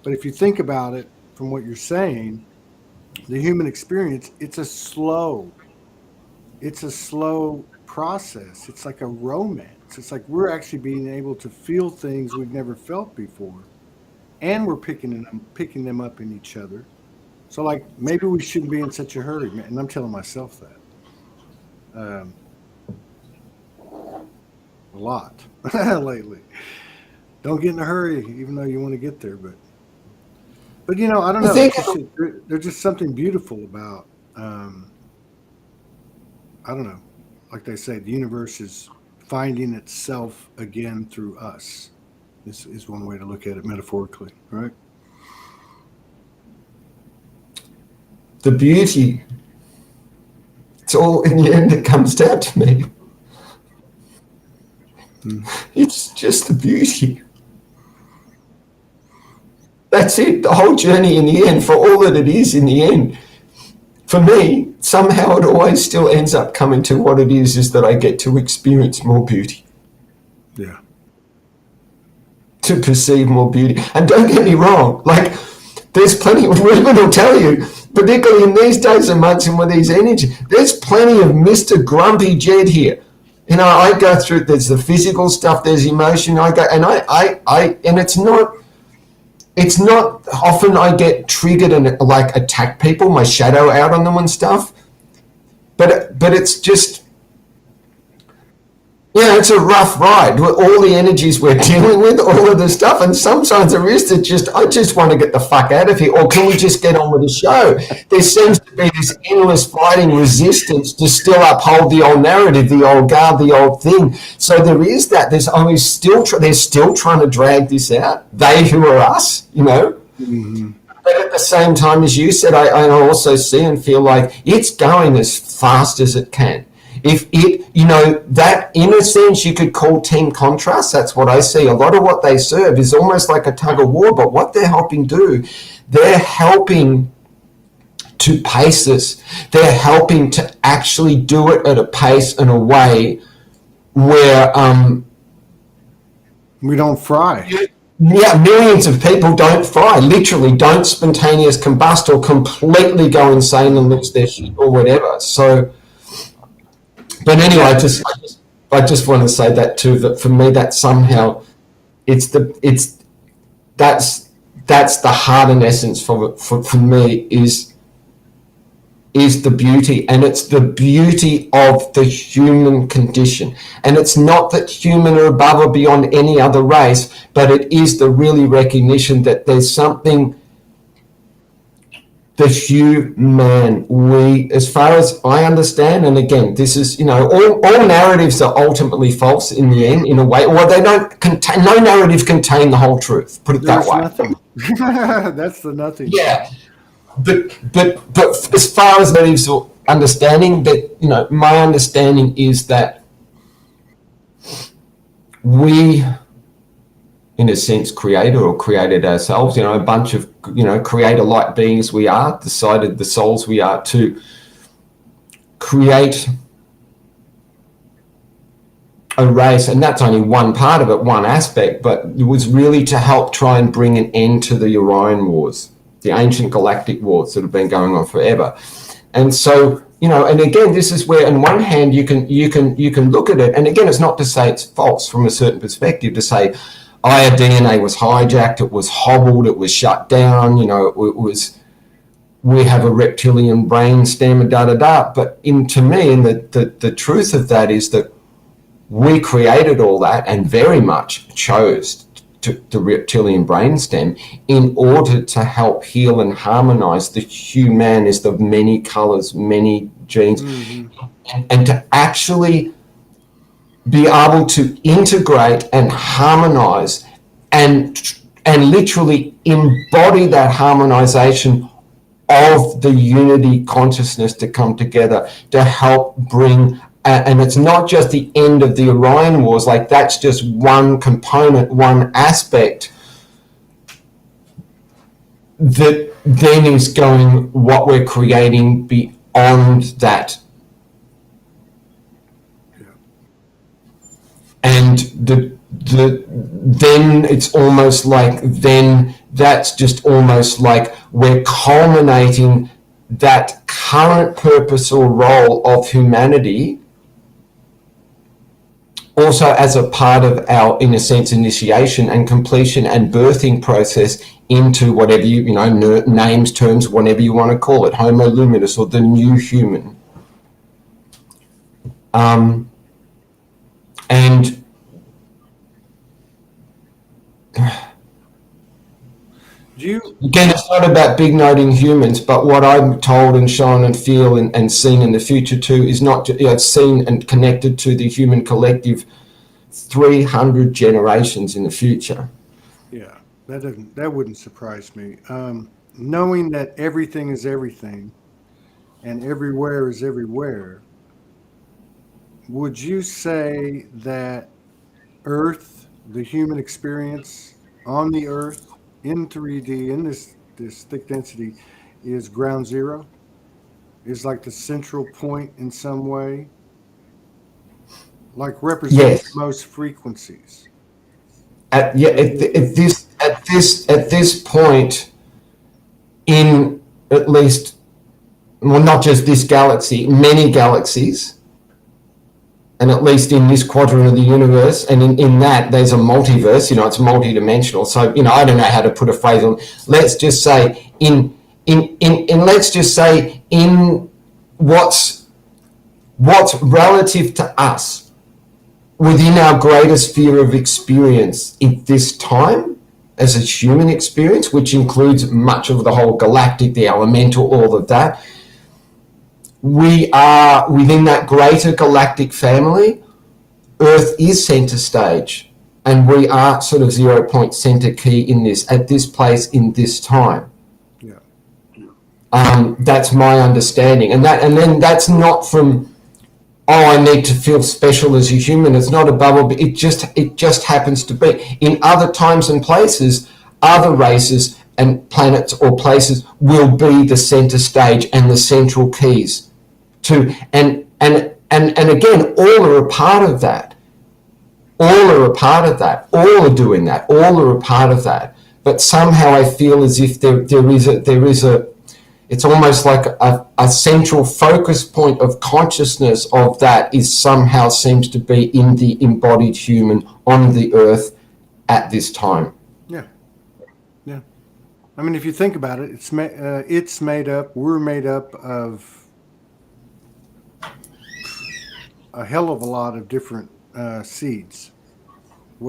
But if you think about it from what you're saying, the human experience, it's a slow process. It's like a romance. It's like we're actually being able to feel things we've never felt before. And we're picking them up in each other. So like maybe we shouldn't be in such a hurry, man. And I'm telling myself that a lot lately. Don't get in a hurry, even though you want to get there. But I don't know. There's just something beautiful about I don't know. Like they say, the universe is finding itself again through us. This is one way to look at it metaphorically, right? The beauty, it's all in the end it comes down to me. It's just the beauty. That's it, the whole journey in the end, for all that it is in the end. For me, somehow it always still ends up coming to what it is that I get to experience more beauty. Yeah. To perceive more beauty. And don't get me wrong, like there's plenty of women will tell you, particularly in these days and months and with these energy, there's plenty of Mr. Grumpy Jed here. I go through, there's the physical stuff, there's emotion, and it's not often I get triggered and like attack people, my shadow out on them and stuff. But it's just, Yeah, it's a rough ride with all the energies we're dealing with, all of the stuff, and sometimes there is that I just want to get the fuck out of here, or can we just get on with the show? There seems to be this endless fighting resistance to still uphold the old narrative, the old guard, the old thing. So there is that. There's always still they're still trying to drag this out. They who are us, you know. Mm-hmm. But at the same time, as you said, I also see and feel like it's going as fast as it can. If it, you know, that in a sense you could call team contrast, that's what I see. A lot of what they serve is almost like a tug of war, but what they're helping do, they're helping to pace us. They're helping to actually do it at a pace and a way where we don't fry. Yeah, millions of people don't fry, literally don't spontaneous combust or completely go insane and lose their shit or whatever. So, but anyway, I just want to say that too, that for me, that somehow that's the heart and essence for me is the beauty, and it's the beauty of the human condition. And it's not that human are above or beyond any other race, but it is the really recognition that there's something, the human, we, as far as I understand, and again, this is, you know, all narratives are ultimately false in the end, in a way, or they don't contain, no narrative contain the whole truth, put it that way. Nothing. That's the nothing. Yeah. But as far as narratives or understanding, that, you know, my understanding is that we, in a sense, created ourselves, you know, a bunch of, you know, creator-like beings we are, decided the souls we are to create a race, and that's only one part of it, one aspect, but it was really to help try and bring an end to the Orion Wars, the ancient galactic wars that have been going on forever. And so, you know, and again, this is where, on one hand, you can look at it, and again, it's not to say it's false from a certain perspective, to say, our DNA was hijacked, it was hobbled, it was shut down, you know, it was, we have a reptilian brain stem, and da-da-da. But to me, and the truth of that is that we created all that and very much chose the reptilian brainstem in order to help heal and harmonize the human is the many colors, many genes, and to actually be able to integrate and harmonize and literally embody that harmonization of the unity consciousness to come together to help bring, and it's not just the end of the Orion Wars, like that's just one component, one aspect that then is going, what we're creating beyond that. And then it's almost like, then that's just almost like we're culminating that current purpose or role of humanity also as a part of our, in a sense, initiation and completion and birthing process into whatever you know, names, terms, whatever you want to call it, Homo luminous or the new human. And again, it's not about big noting humans, but what I'm told and shown and feel and seen in the future too is not, you know, it's seen and connected to the human collective 300 generations in the future. Yeah, that wouldn't surprise me. Knowing that everything is everything and everywhere is everywhere, would you say that Earth, the human experience on the Earth in 3D, in this thick density, is ground zero? Is like the central point in some way? Like represents Yes. most frequencies? At this point in at least, well, not just this galaxy, many galaxies, and at least in this quadrant of the universe, and in that there's a multiverse, you know, it's multidimensional. So, you know, I don't know how to put a phrase on. Let's just say in what's relative to us, within our greater sphere of experience in this time, as a human experience, which includes much of the whole galactic, the elemental, all of that, we are within that greater galactic family. Earth is center stage, and we are sort of 0 point center key in this, at this place, in this time. Yeah. That's my understanding, and then that's not from, oh, I need to feel special as a human. It's not a bubble, but it just happens to be. In other times and places, other races and planets or places will be the center stage and the central keys to, and again, all are a part of that. All are a part of that. All are doing that. All are a part of that. But somehow I feel as if there is a it's almost like a central focus point of consciousness of that is somehow seems to be in the embodied human on the earth at this time. Yeah. Yeah. I mean, if you think about it, we're made up of a hell of a lot of different seeds, in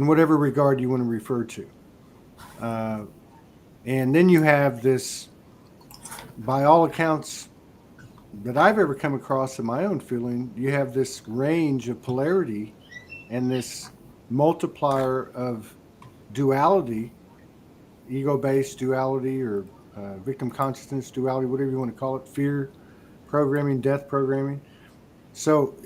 whatever regard you want to refer to. And then you have this, by all accounts that I've ever come across in my own feeling, you have this range of polarity and this multiplier of duality, ego-based duality or victim consciousness duality, whatever you want to call it, fear programming, death programming. So,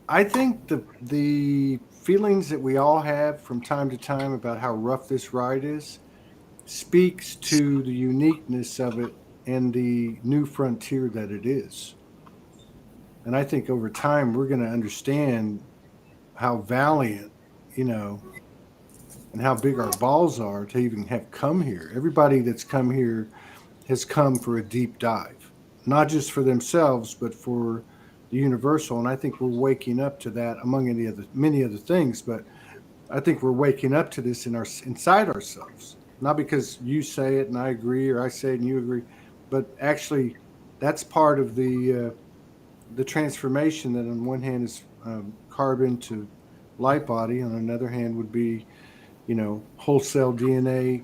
I think the feelings that we all have from time to time about how rough this ride is speaks to the uniqueness of it and the new frontier that it is. And I think over time we're going to understand how valiant, and how big our balls are to even have come here. Everybody that's come here has come for a deep dive, not just for themselves, but for the universal. And I think we're waking up to that, among many other things. But I think we're waking up to this inside ourselves. Not because you say it and I agree, or I say it and you agree, but actually that's part of the transformation that on one hand is carbon to light body, on another hand would be, wholesale DNA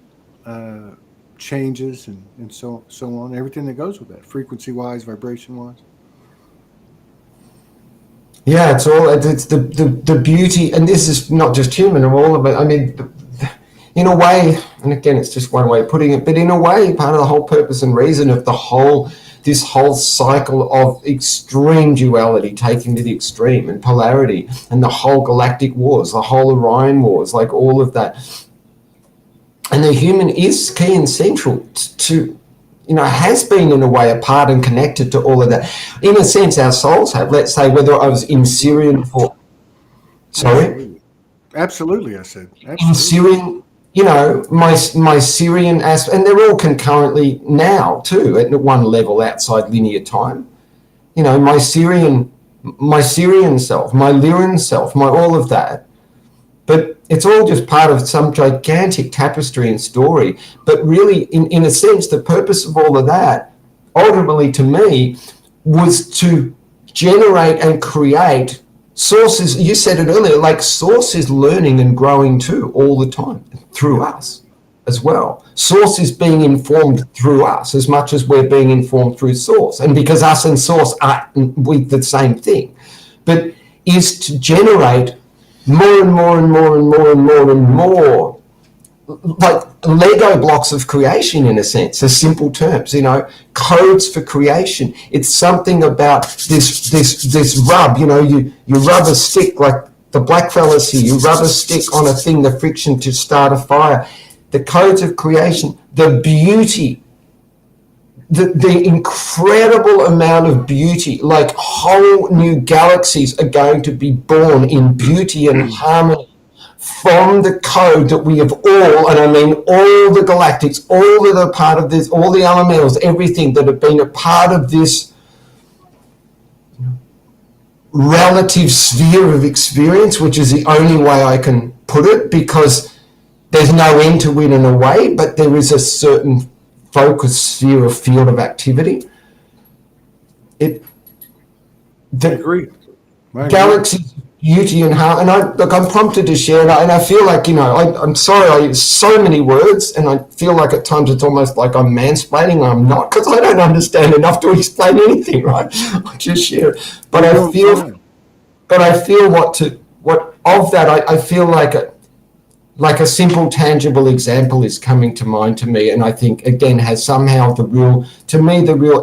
changes and so on, everything that goes with that, frequency-wise, vibration-wise. Yeah, it's the beauty, and this is not just human or all of it. I mean, in a way, and again, it's just one way of putting it, but in a way, part of the whole purpose and reason of this whole cycle of extreme duality, taking to the extreme, and polarity, and the whole galactic wars, the whole Orion wars, like all of that. And the human is key and central to has been in a way a part and connected to all of that. In a sense, our souls have. Let's say whether I was in Syrian for... Sorry? Absolutely, I said. Absolutely. In Syrian... my Syrian aspect, and they're all concurrently now too at one level outside linear time. My Syrian self, my Lyran self, my all of that. But it's all just part of some gigantic tapestry and story. But really, in a sense, the purpose of all of that, ultimately to me, was to generate and create sources. You said it earlier, like source is learning and growing too all the time through us as well. Source is being informed through us as much as we're being informed through source. And because us and source are with the same thing, but is to generate more and more and more and more and more and more, like Lego blocks of creation, in a sense, as simple terms, codes for creation. It's something about this rub, you rub a stick, like the black fellas here, you rub a stick on a thing, the friction to start a fire. The codes of creation, the beauty, the incredible amount of beauty, like whole new galaxies are going to be born in beauty and harmony from the code that we have all, and I mean all the galactics, all that are part of this, all the elementals, everything that have been a part of this relative sphere of experience, which is the only way I can put it, because there's no end to it in a way, but there is a certain focus sphere of field of activity. I agree. I agree. galaxies, beauty and heart. And I'm prompted to share that. And I feel like, I'm sorry, I use so many words, and I feel like at times it's almost like I'm mansplaining. I'm not, because I don't understand enough to explain anything, right? I just share it. But I feel what of that, I feel like a simple, tangible example is coming to mind to me, and I think, again, has somehow the real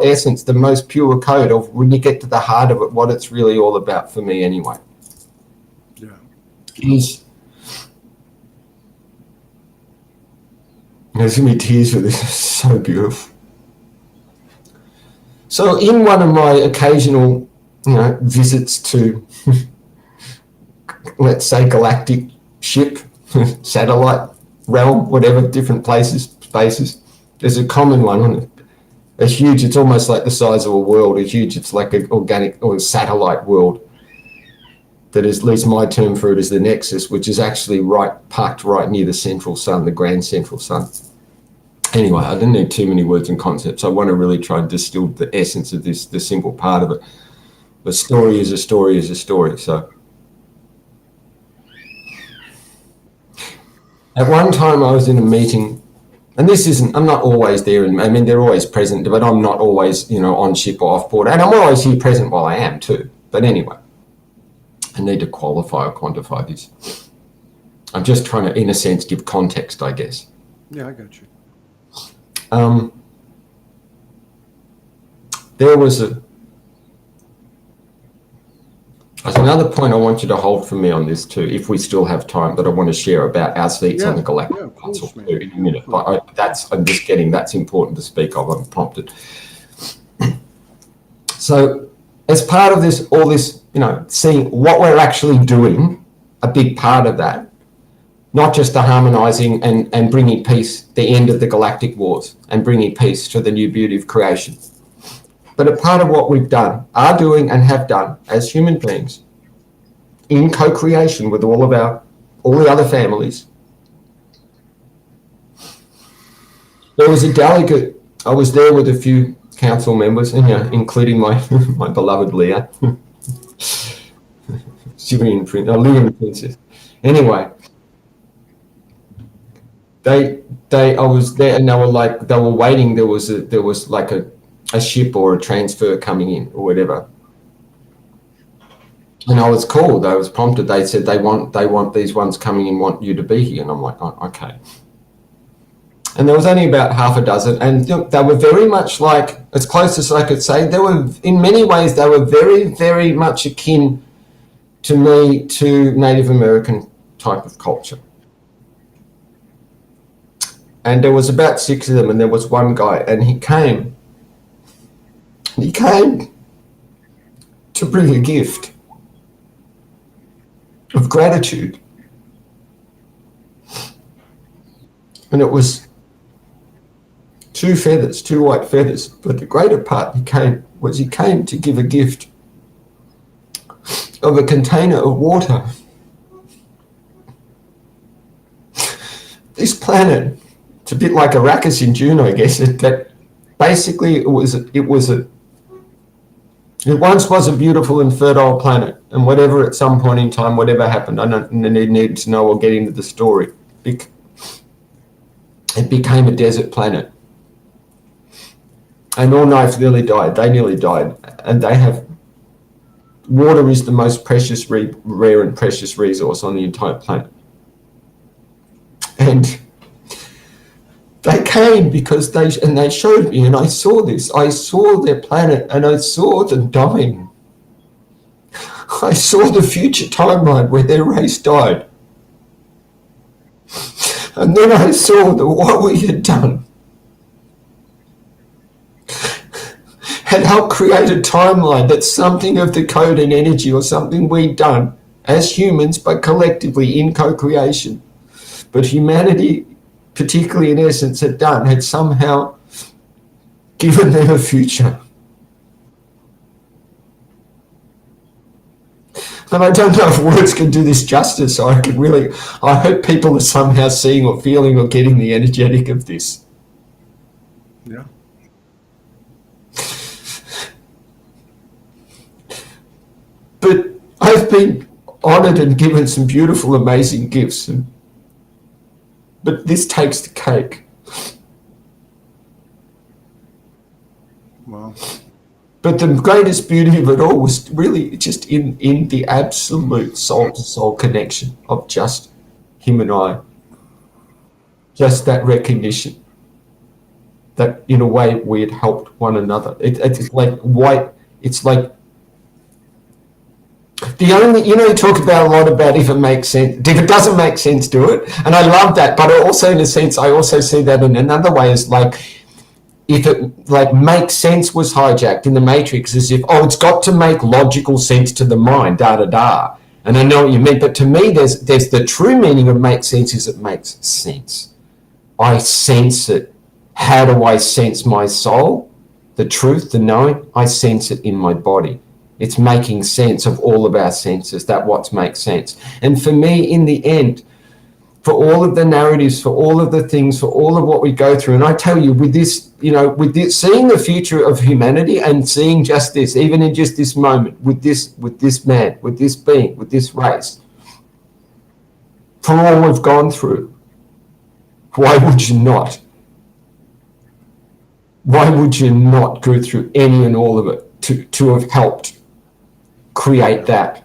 essence, the most pure code of when you get to the heart of it, what it's really all about for me anyway. Yeah. There's going to be tears for this. It's so beautiful. So in one of my occasional, visits to, let's say, galactic ship, satellite realm, whatever, different places, spaces, there's a common one on it. It's almost like the size of a world. It's like an organic or satellite world that is, at least my term for it is the nexus, which is actually parked right near the central sun, the grand central sun. Anyway, I didn't need too many words and concepts. I want to really try and distill the essence of this, the simple part of it. The story is a story is a story. So at one time I was in a meeting, and I'm not always there, and I mean, they're always present, but I'm not always, on ship or off board, and I'm always here present while I am too. But anyway, I need to qualify or quantify this. I'm just trying to, in a sense, give context, I guess. Yeah, I got you. There's another point I want you to hold for me on this too, if we still have time, that I want to share about our seats on the Galactic Council in a minute. But I'm just getting, that's important to speak of. I'm prompted. So as part of this, all this, seeing what we're actually doing, a big part of that, not just the harmonizing and bringing peace, the end of the galactic wars, and bringing peace to the new beauty of creation. But a part of what we've done, are doing and have done as human beings in co-creation with all the other families. There was a delegate, I was there with a few council members, including my beloved Leah, Syrian princess. Anyway, I was there, and they were waiting. There was like a ship or a transfer coming in or whatever. And I was called, I was prompted. They said they want these ones coming in, want you to be here. And I'm like, oh, okay. And there was only about half a dozen, and they were very much like, as close as I could say, they were, in many ways, they were very, very much akin to me to Native American type of culture. And there was about 6 of them, and there was one guy, and he came to bring a gift of gratitude. And it was 2 feathers, 2 white feathers, but the greater part he came to give a gift of a container of water. This planet, it's a bit like Arrakis in Dune, I guess, that basically it once was a beautiful and fertile planet, and whatever at some point in time, whatever happened, I don't need to know or get into the story. It became a desert planet. And all life nearly died. They nearly died. And water is the most precious, rare and precious resource on the entire planet. And they came because they showed me, and I saw this. I saw their planet, and I saw them dying. I saw the future timeline where their race died. And then I saw what we had done had helped create a timeline that's something of the code and energy, or something we'd done as humans, but collectively in co-creation. But humanity, particularly in essence, had somehow given them a future. And I don't know if words can do this justice, so I hope people are somehow seeing or feeling or getting the energetic of this. Yeah. But I've been honored and given some beautiful, amazing gifts, but this takes the cake. Well, but the greatest beauty of it all was really just in the absolute soul-to-soul connection of just him and I. Just that recognition that in a way we had helped one another. It's like white. It's like the only, you talk about a lot about if it makes sense. If it doesn't make sense, do it. And I love that. But also in a sense, I also see that in another way as like, if it like makes sense was hijacked in the Matrix as if, it's got to make logical sense to the mind, And I know what you mean, but to me, there's the true meaning of make sense is it makes sense. I sense it. How do I sense my soul? The truth, the knowing, I sense it in my body. It's making sense of all of our senses. That's what makes sense. And for me, in the end, for all of the narratives, for all of the things, for all of what we go through, and I tell you, with this, seeing the future of humanity and seeing just this, even in just this moment, with this man, with this being, with this race, for all we've gone through, why would you not? Why would you not go through any and all of it to have helped create that?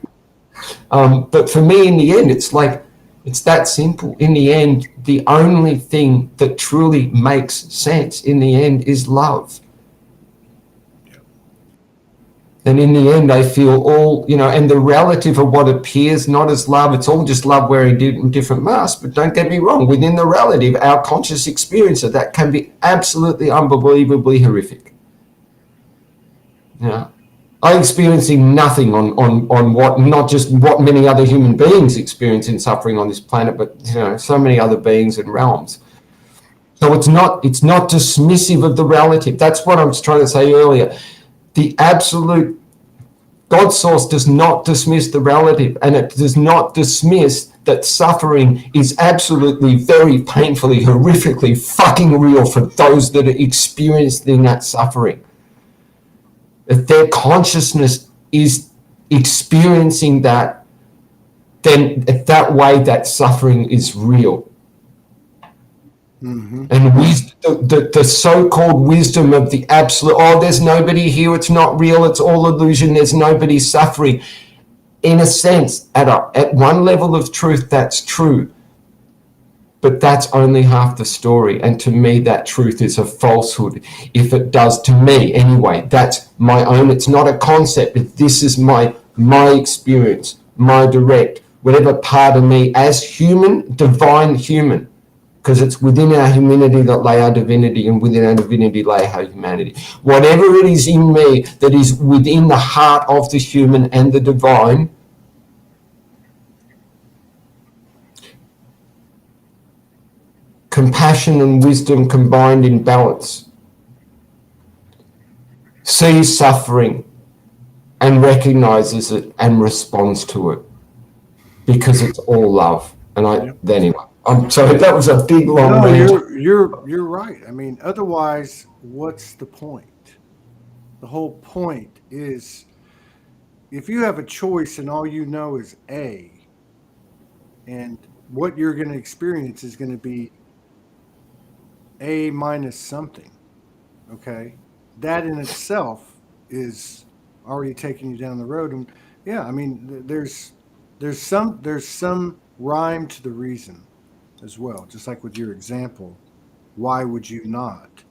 But for me, in the end, it's like, it's that simple. In the end, the only thing that truly makes sense in the end is love. And in the end, I feel all, and the relative of what appears not as love, it's all just love wearing different masks. But don't get me wrong, within the relative, our conscious experience of that can be absolutely unbelievably horrific. I'm experiencing nothing on what, not just what many other human beings experience in suffering on this planet, but so many other beings and realms. So it's not dismissive of the relative. That's what I was trying to say earlier. The absolute God source does not dismiss the relative, and it does not dismiss that suffering is absolutely very painfully, horrifically fucking real for those that are experiencing that suffering. If their consciousness is experiencing that, then that way that suffering is real. Mm-hmm. And the so-called wisdom of the absolute, there's nobody here, it's not real, it's all illusion, there's nobody suffering. In a sense, at one level of truth, that's true. But that's only half the story. And to me, that truth is a falsehood. If it does, to me anyway, that's my own, it's not a concept. If this is my experience, my direct, whatever part of me as human, divine human, because it's within our humanity that lay our divinity, and within our divinity lay our humanity. Whatever it is in me that is within the heart of the human and the divine, compassion and wisdom combined in balance, sees suffering and recognizes it and responds to it, because it's all love. And anyway, I'm sorry, that was a big long range. You're right. I mean, otherwise, what's the point? The whole point is, if you have a choice and all you know is A, and what you're going to experience is going to be A minus something, okay? That in itself is already taking you down the road. And I mean, there's some rhyme to the reason as well. Just like with your example, why would you not?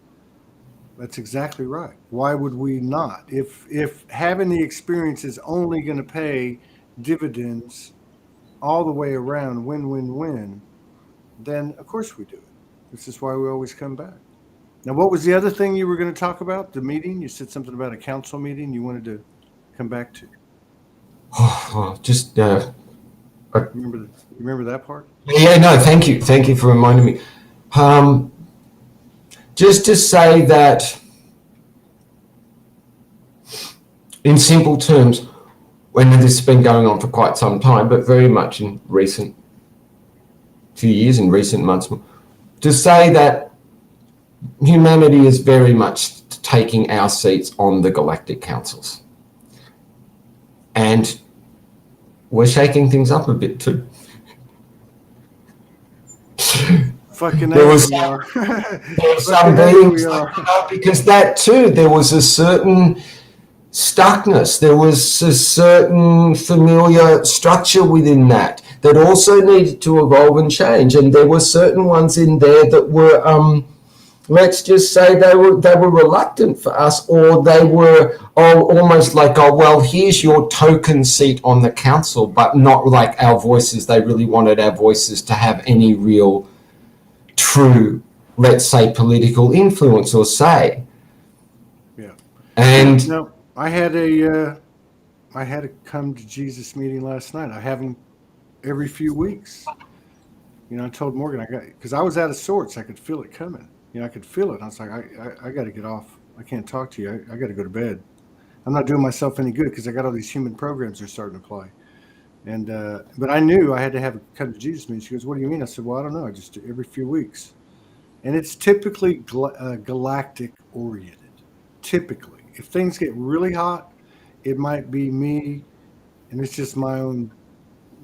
That's exactly right. Why would we not? If having the experience is only going to pay dividends all the way around, win, then of course we do it. This is why we always come back. Now, what was the other thing you were going to talk about? The meeting? You said something about a council meeting you wanted to come back to. Remember that part? Yeah, no, thank you. Thank you for reminding me. Just to say that, in simple terms, when this has been going on for quite some time, but very much in recent few years, in recent months, to say that humanity is very much taking our seats on the galactic councils. And we're shaking things up a bit too. Fucking There was we are. some beings, because that too, there was a certain stuckness. There was a certain familiar structure within that also needed to evolve and change. And there were certain ones in there that were, let's just say they were reluctant for us, or they were almost like, oh, well, here's your token seat on the council, but not like our voices. They really wanted our voices to have any real, true, let's say, political influence or say. Yeah. And no, I had a come to Jesus meeting last night. I have them every few weeks. You know, I told Morgan because I was out of sorts. I could feel it coming. You know, I could feel it. I was like, I got to get off. I can't talk to you. I got to go to bed. I'm not doing myself any good because I got all these human programs that are starting to play. And but I knew I had to have a come to Jesus meeting. She goes, "What do you mean?" I said, "Well, I don't know. I just do every few weeks." And it's typically galactic oriented. Typically, if things get really hot, it might be me, and it's just my own,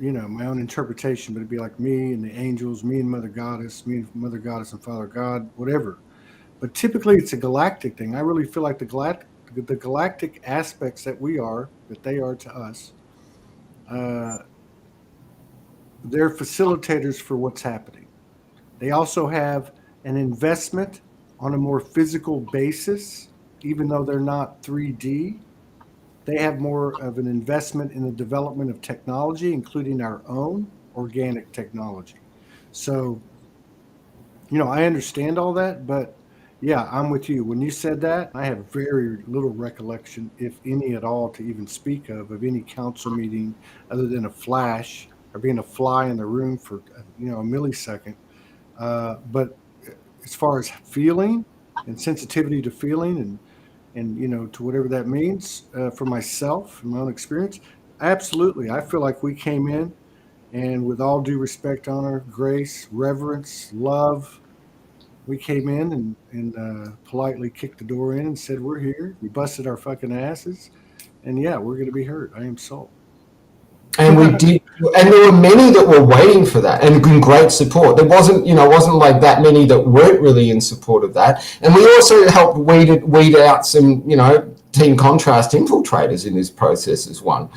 my own interpretation. But it'd be like me and the angels, me and Mother Goddess, me and Mother Goddess and Father God, whatever. But typically, it's a galactic thing. I really feel like the galactic aspects that they are to us. They're facilitators for what's happening. They also have an investment on a more physical basis, even though they're not 3D. They have more of an investment in the development of technology, including our own organic technology. So, I understand all that, but yeah, I'm with you. When you said that, I have very little recollection, if any at all, to even speak of any council meeting other than a flash or being a fly in the room for, a millisecond. But as far as feeling and sensitivity to feeling and to whatever that means for myself, from my own experience, absolutely. I feel like we came in and with all due respect, honor, grace, reverence, love, we came in and politely kicked the door in and said, "We're here." We busted our fucking asses. And yeah, we're going to be heard. I am soul. And we did, and there were many that were waiting for that and in great support. There wasn't like that many that weren't really in support of that. And we also helped weed out some, Team Contrast infiltrators in this process as one.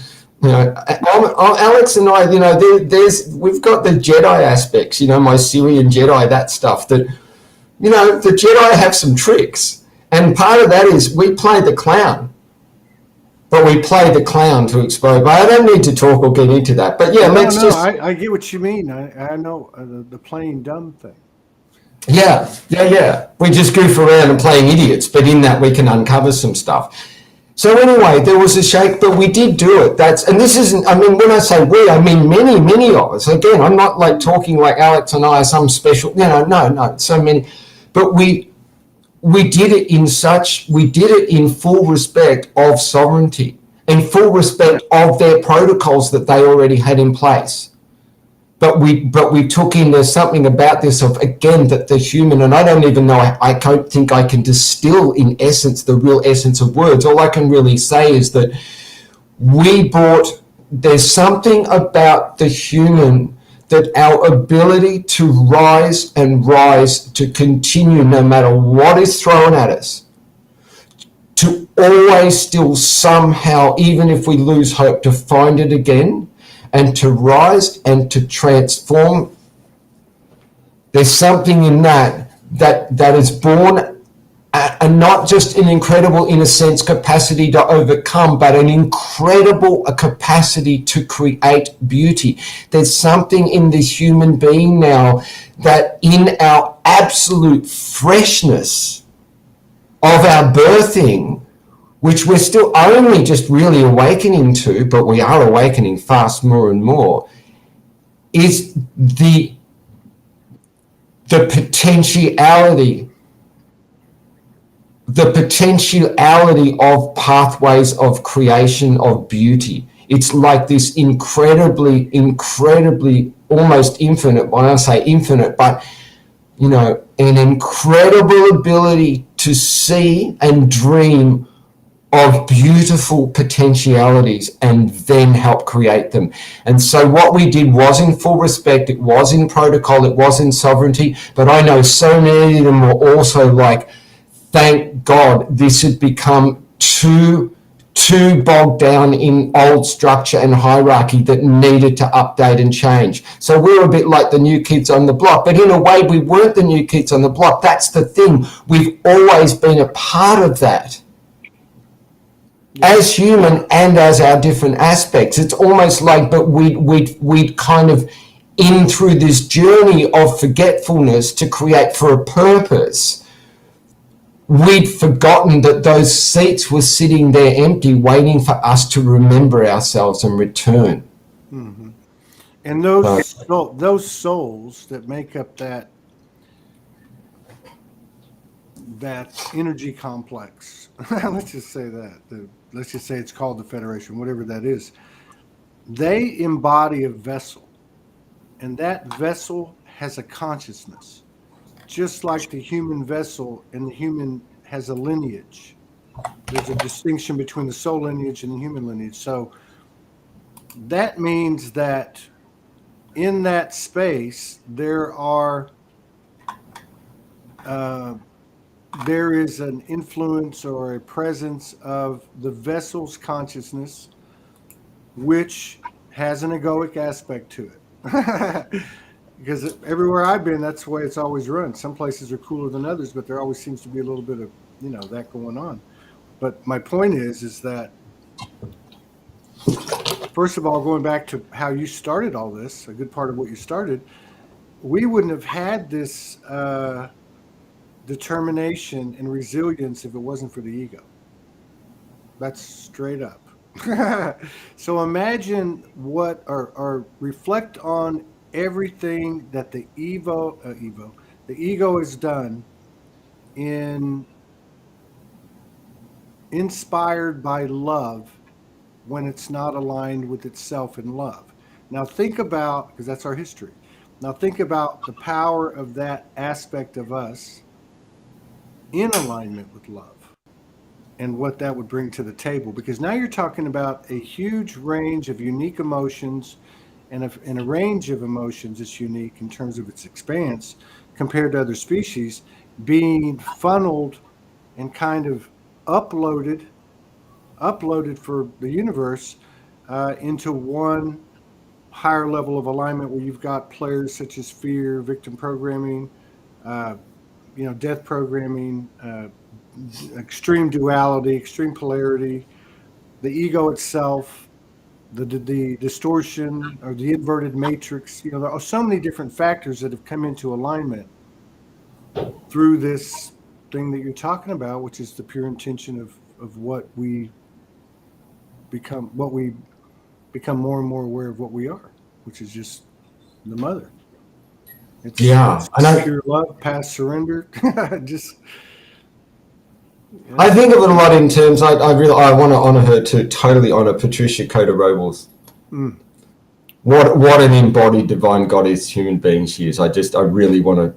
Alex and I, we've got the Jedi aspects, my Syrian Jedi, that stuff that, the Jedi have some tricks. And part of that is we play the clown. But we play the clown to expose. But I don't need to talk or get into that. But yeah, I get what you mean. I know the playing dumb thing. Yeah. We just goof around and playing idiots, but in that we can uncover some stuff. So anyway, there was a shake, but we did do it. And this isn't, when I say we, I mean many, many of us. Again, I'm not like talking like Alex and I are some special, no, so many. But we did it in full respect of sovereignty, in full respect of their protocols that they already had in place. But we took in, there's something about this of, again, that the human, and I don't even know, I don't think I can distill in essence, the real essence of words. All I can really say is that there's something about the human, that our ability to rise, to continue no matter what is thrown at us, to always still somehow, even if we lose hope, to find it again and to rise and to transform. There's something in that is born, and not just an incredible, in a sense, capacity to overcome, but an incredible capacity to create beauty. There's something in the human being now that in our absolute freshness of our birthing, which we're still only just really awakening to, but we are awakening fast more and more, is the potentiality of pathways of creation of beauty. It's like this incredibly, almost infinite, when I say infinite, but, an incredible ability to see and dream of beautiful potentialities and then help create them. And so what we did was in full respect, it was in protocol, it was in sovereignty, but I know so many of them were also like, thank God this had become too bogged down in old structure and hierarchy that needed to update and change. So we were a bit like the new kids on the block, but in a way we weren't the new kids on the block. That's the thing. We've always been a part of that. As human and as our different aspects. It's almost like, but we'd kind of in through this journey of forgetfulness to create for a purpose, we'd forgotten that those seats were sitting there empty, waiting for us to remember ourselves and return. Mm-hmm. And those souls that make up that energy complex, let's just say that, let's just say it's called the Federation, whatever that is, they embody a vessel, and that vessel has a consciousness, just like the human vessel, and the human has a lineage. There's a distinction between the soul lineage and the human lineage. So that means that in that space, there is an influence or a presence of the vessel's consciousness, which has an egoic aspect to it. Because everywhere I've been, that's the way it's always run. Some places are cooler than others, but there always seems to be a little bit of, that going on. But my point is that, first of all, going back to how you started all this, a good part of what you started, we wouldn't have had this determination and resilience if it wasn't for the ego. That's straight up. So imagine or reflect on everything that the ego has done inspired by love when it's not aligned with itself in love. Now think about, because that's our history. Now think about the power of that aspect of us in alignment with love and what that would bring to the table. Because now you're talking about a huge range of unique emotions and a range of emotions that's unique in terms of its expanse compared to other species being funneled and kind of uploaded for the universe into one higher level of alignment where you've got players such as fear, victim programming, death programming, extreme duality, extreme polarity, the ego itself, the distortion or the inverted matrix. There are so many different factors that have come into alignment through this thing that you're talking about, which is the pure intention of what we become more and more aware of what we are, which is just the mother. It's pure love, past surrender. I think of it a lot in terms. I want to honor her too. Totally honor Patricia Coda-Robles. Mm. What an embodied divine goddess human being she is. I really want to.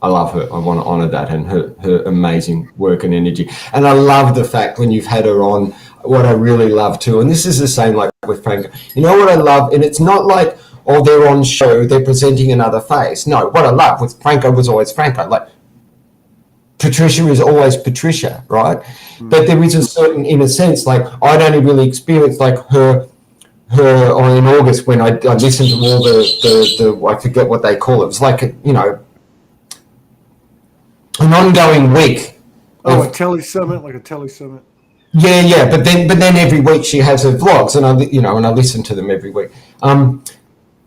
I love her. I want to honor that and her amazing work and energy. And I love the fact when you've had her on. What I really love too, and this is the same like with Franco. You know what I love, and it's not like, oh, they're on show, they're presenting another face. No, what I love with Franco was always Franco. Like Patricia is always Patricia, right? Mm. But there is a certain, in a sense, like I'd only really experienced like her or in August when I listened to all the I forget what they call it. It was like an ongoing week. A tele summit, like a tele summit. Yeah. But then every week she has her vlogs, and I listen to them every week.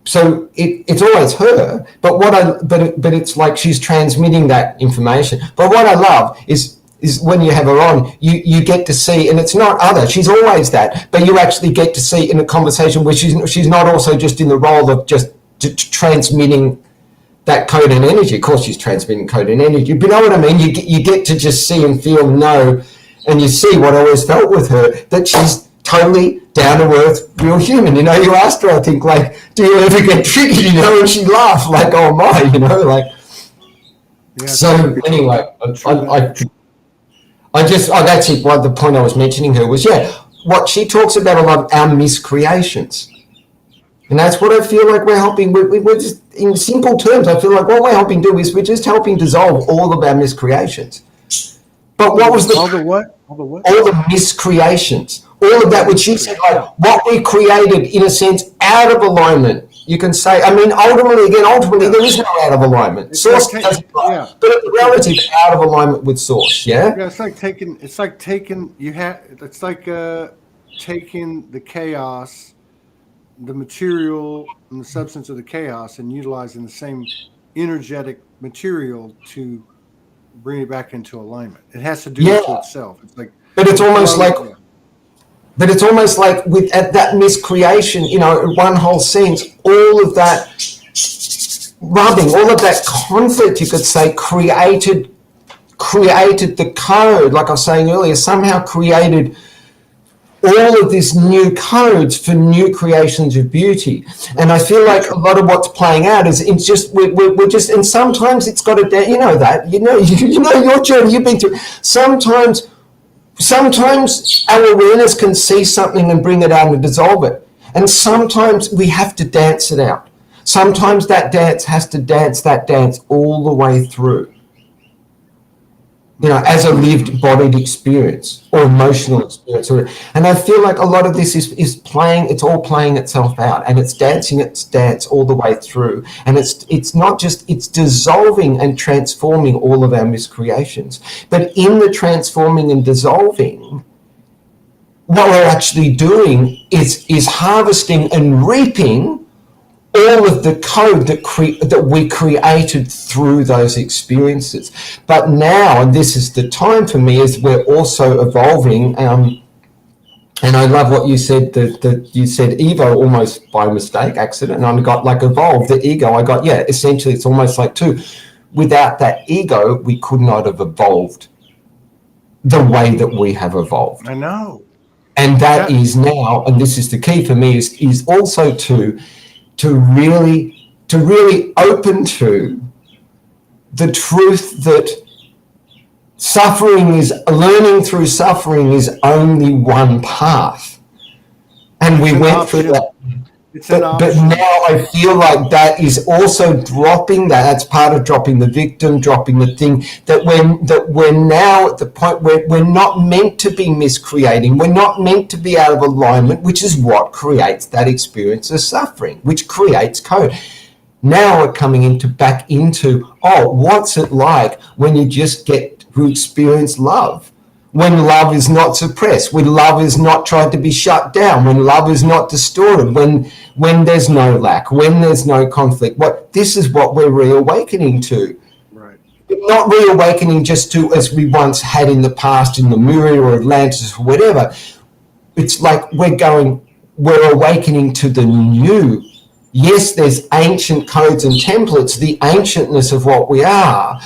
So it's always her, but it's like she's transmitting that information. But what I love is when you have her on, you get to see, and it's not other. She's always that, but you actually get to see in a conversation where she's not also just in the role of just transmitting that code and energy. Of course, she's transmitting code and energy, but you know what I mean? You get to just see and feel, know, and you see what I always felt with her, that she's totally down-to-earth, real human. You asked her, I think, like, do you ever get triggered, and she laughed, like, oh my, like. Yeah, so anyway, That's it. Well, the point I was mentioning her was, what she talks about a lot of our miscreations. And that's what I feel like we're helping. We're just, in simple terms, I feel like what we're helping do is we're just helping dissolve all of our miscreations. But what was all the what? All the what? All the miscreations. All of that, which she said, like, what we created, in a sense, out of alignment. You can say, I mean, ultimately, there is no out of alignment. Source doesn't, but it's relative out of alignment with source, Yeah, it's like taking the chaos, the material and the substance of the chaos, and utilizing the same energetic material to bring it back into alignment. It has to do with itself. It's like, but it's almost like, with at that miscreation, in one whole sense, all of that rubbing, all of that conflict, you could say, created the code. Like I was saying earlier, somehow created all of these new codes for new creations of beauty. And I feel like a lot of what's playing out is it's just we're just, and sometimes it's got to, your journey you've been through. Sometimes our awareness can see something and bring it out and dissolve it, and sometimes we have to dance it out. Sometimes that dance has to dance that dance all the way through, as a lived bodied experience or emotional experience. And I feel like a lot of this is playing, it's all playing itself out, and it's dancing its dance all the way through. And it's not just, it's dissolving and transforming all of our miscreations. But in the transforming and dissolving, what we're actually doing is harvesting and reaping all of the code that we created through those experiences. But now, and this is the time for me, is we're also evolving. And I love what you said, that you said Evo almost by mistake, accident, and I got like evolve, the ego. I got, essentially it's almost like too, without that ego, we could not have evolved the way that we have evolved. I know. And that is now, and this is the key for me, is also to really open to the truth that learning through suffering is only one path. And we went through that. But now I feel like that is also dropping that. That's part of dropping the victim, dropping the thing, that we're now at the point where we're not meant to be miscreating. We're not meant to be out of alignment, which is what creates that experience of suffering, which creates code. Now we're coming back into, what's it like when you just get to experience love? When love is not suppressed, when love is not tried to be shut down, when love is not distorted, when there's no lack, when there's no conflict. This is what we're reawakening to. Right. Not reawakening just to as we once had in the past in Lemuria or Atlantis or whatever. It's like we're awakening to the new. Yes, there's ancient codes and templates, the ancientness of what we are,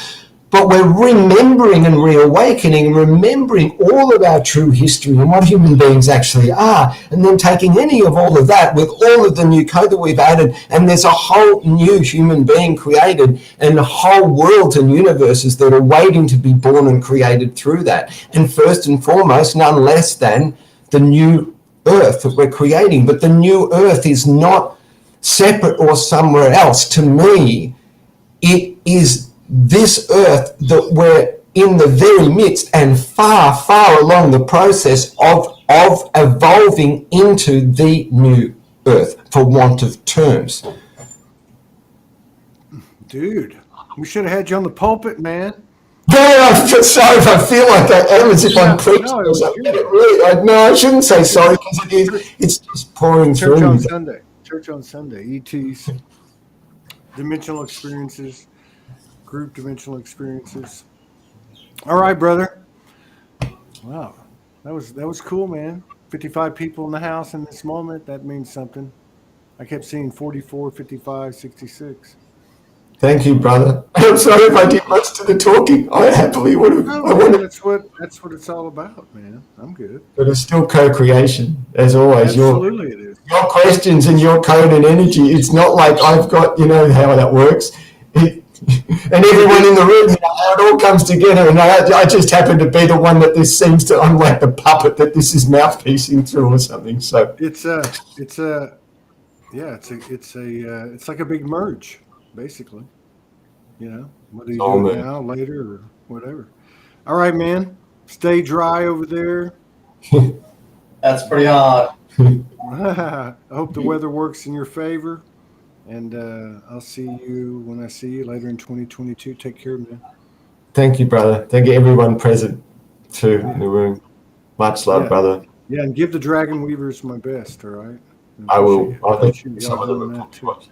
but we're remembering and reawakening, remembering all of our true history and what human beings actually are, and then taking any of all of that with all of the new code that we've added, and there's a whole new human being created, and whole worlds and universes that are waiting to be born and created through that. And first and foremost, none less than the new earth that we're creating. But the new earth is not separate or somewhere else. To me, it is this earth that we're in the very midst and far, far along the process of evolving into the new earth, for want of terms. Dude, we should have had you on the pulpit, man. Yeah, I'm just sorry if I feel like I am, as if I'm preaching or something. I shouldn't say sorry, because it's just pouring through. Church on Sunday, ETs, dimensional experiences, group dimensional experiences. All right, brother. Wow, that was cool, man. 55 people in the house in this moment. That means something. I kept seeing 44, 55, 66. Thank you, brother. I'm sorry if I did much to the talking. I happily would have. No, that's what it's all about, man. I'm good. But it's still co-creation, as always. Absolutely, it is. Your questions and your code and energy. It's not like I've got, how that works. And everyone in the room, how it all comes together. And I just happen to be the one that this seems to, I'm like the puppet that this is mouthpiecing through or something. So it's like a big merge, basically. Whether you do it now, later, or whatever. All right, man. Stay dry over there. That's pretty hard. I hope the weather works in your favor. And I'll see you when I see you later in 2022. Take care, man. Thank you, brother. Thank you, everyone present too in the room. Much love, brother. Yeah, and give the Dragon Weavers my best, all right? I will. I'll appreciate think y'all some of them doing will that come too. to us.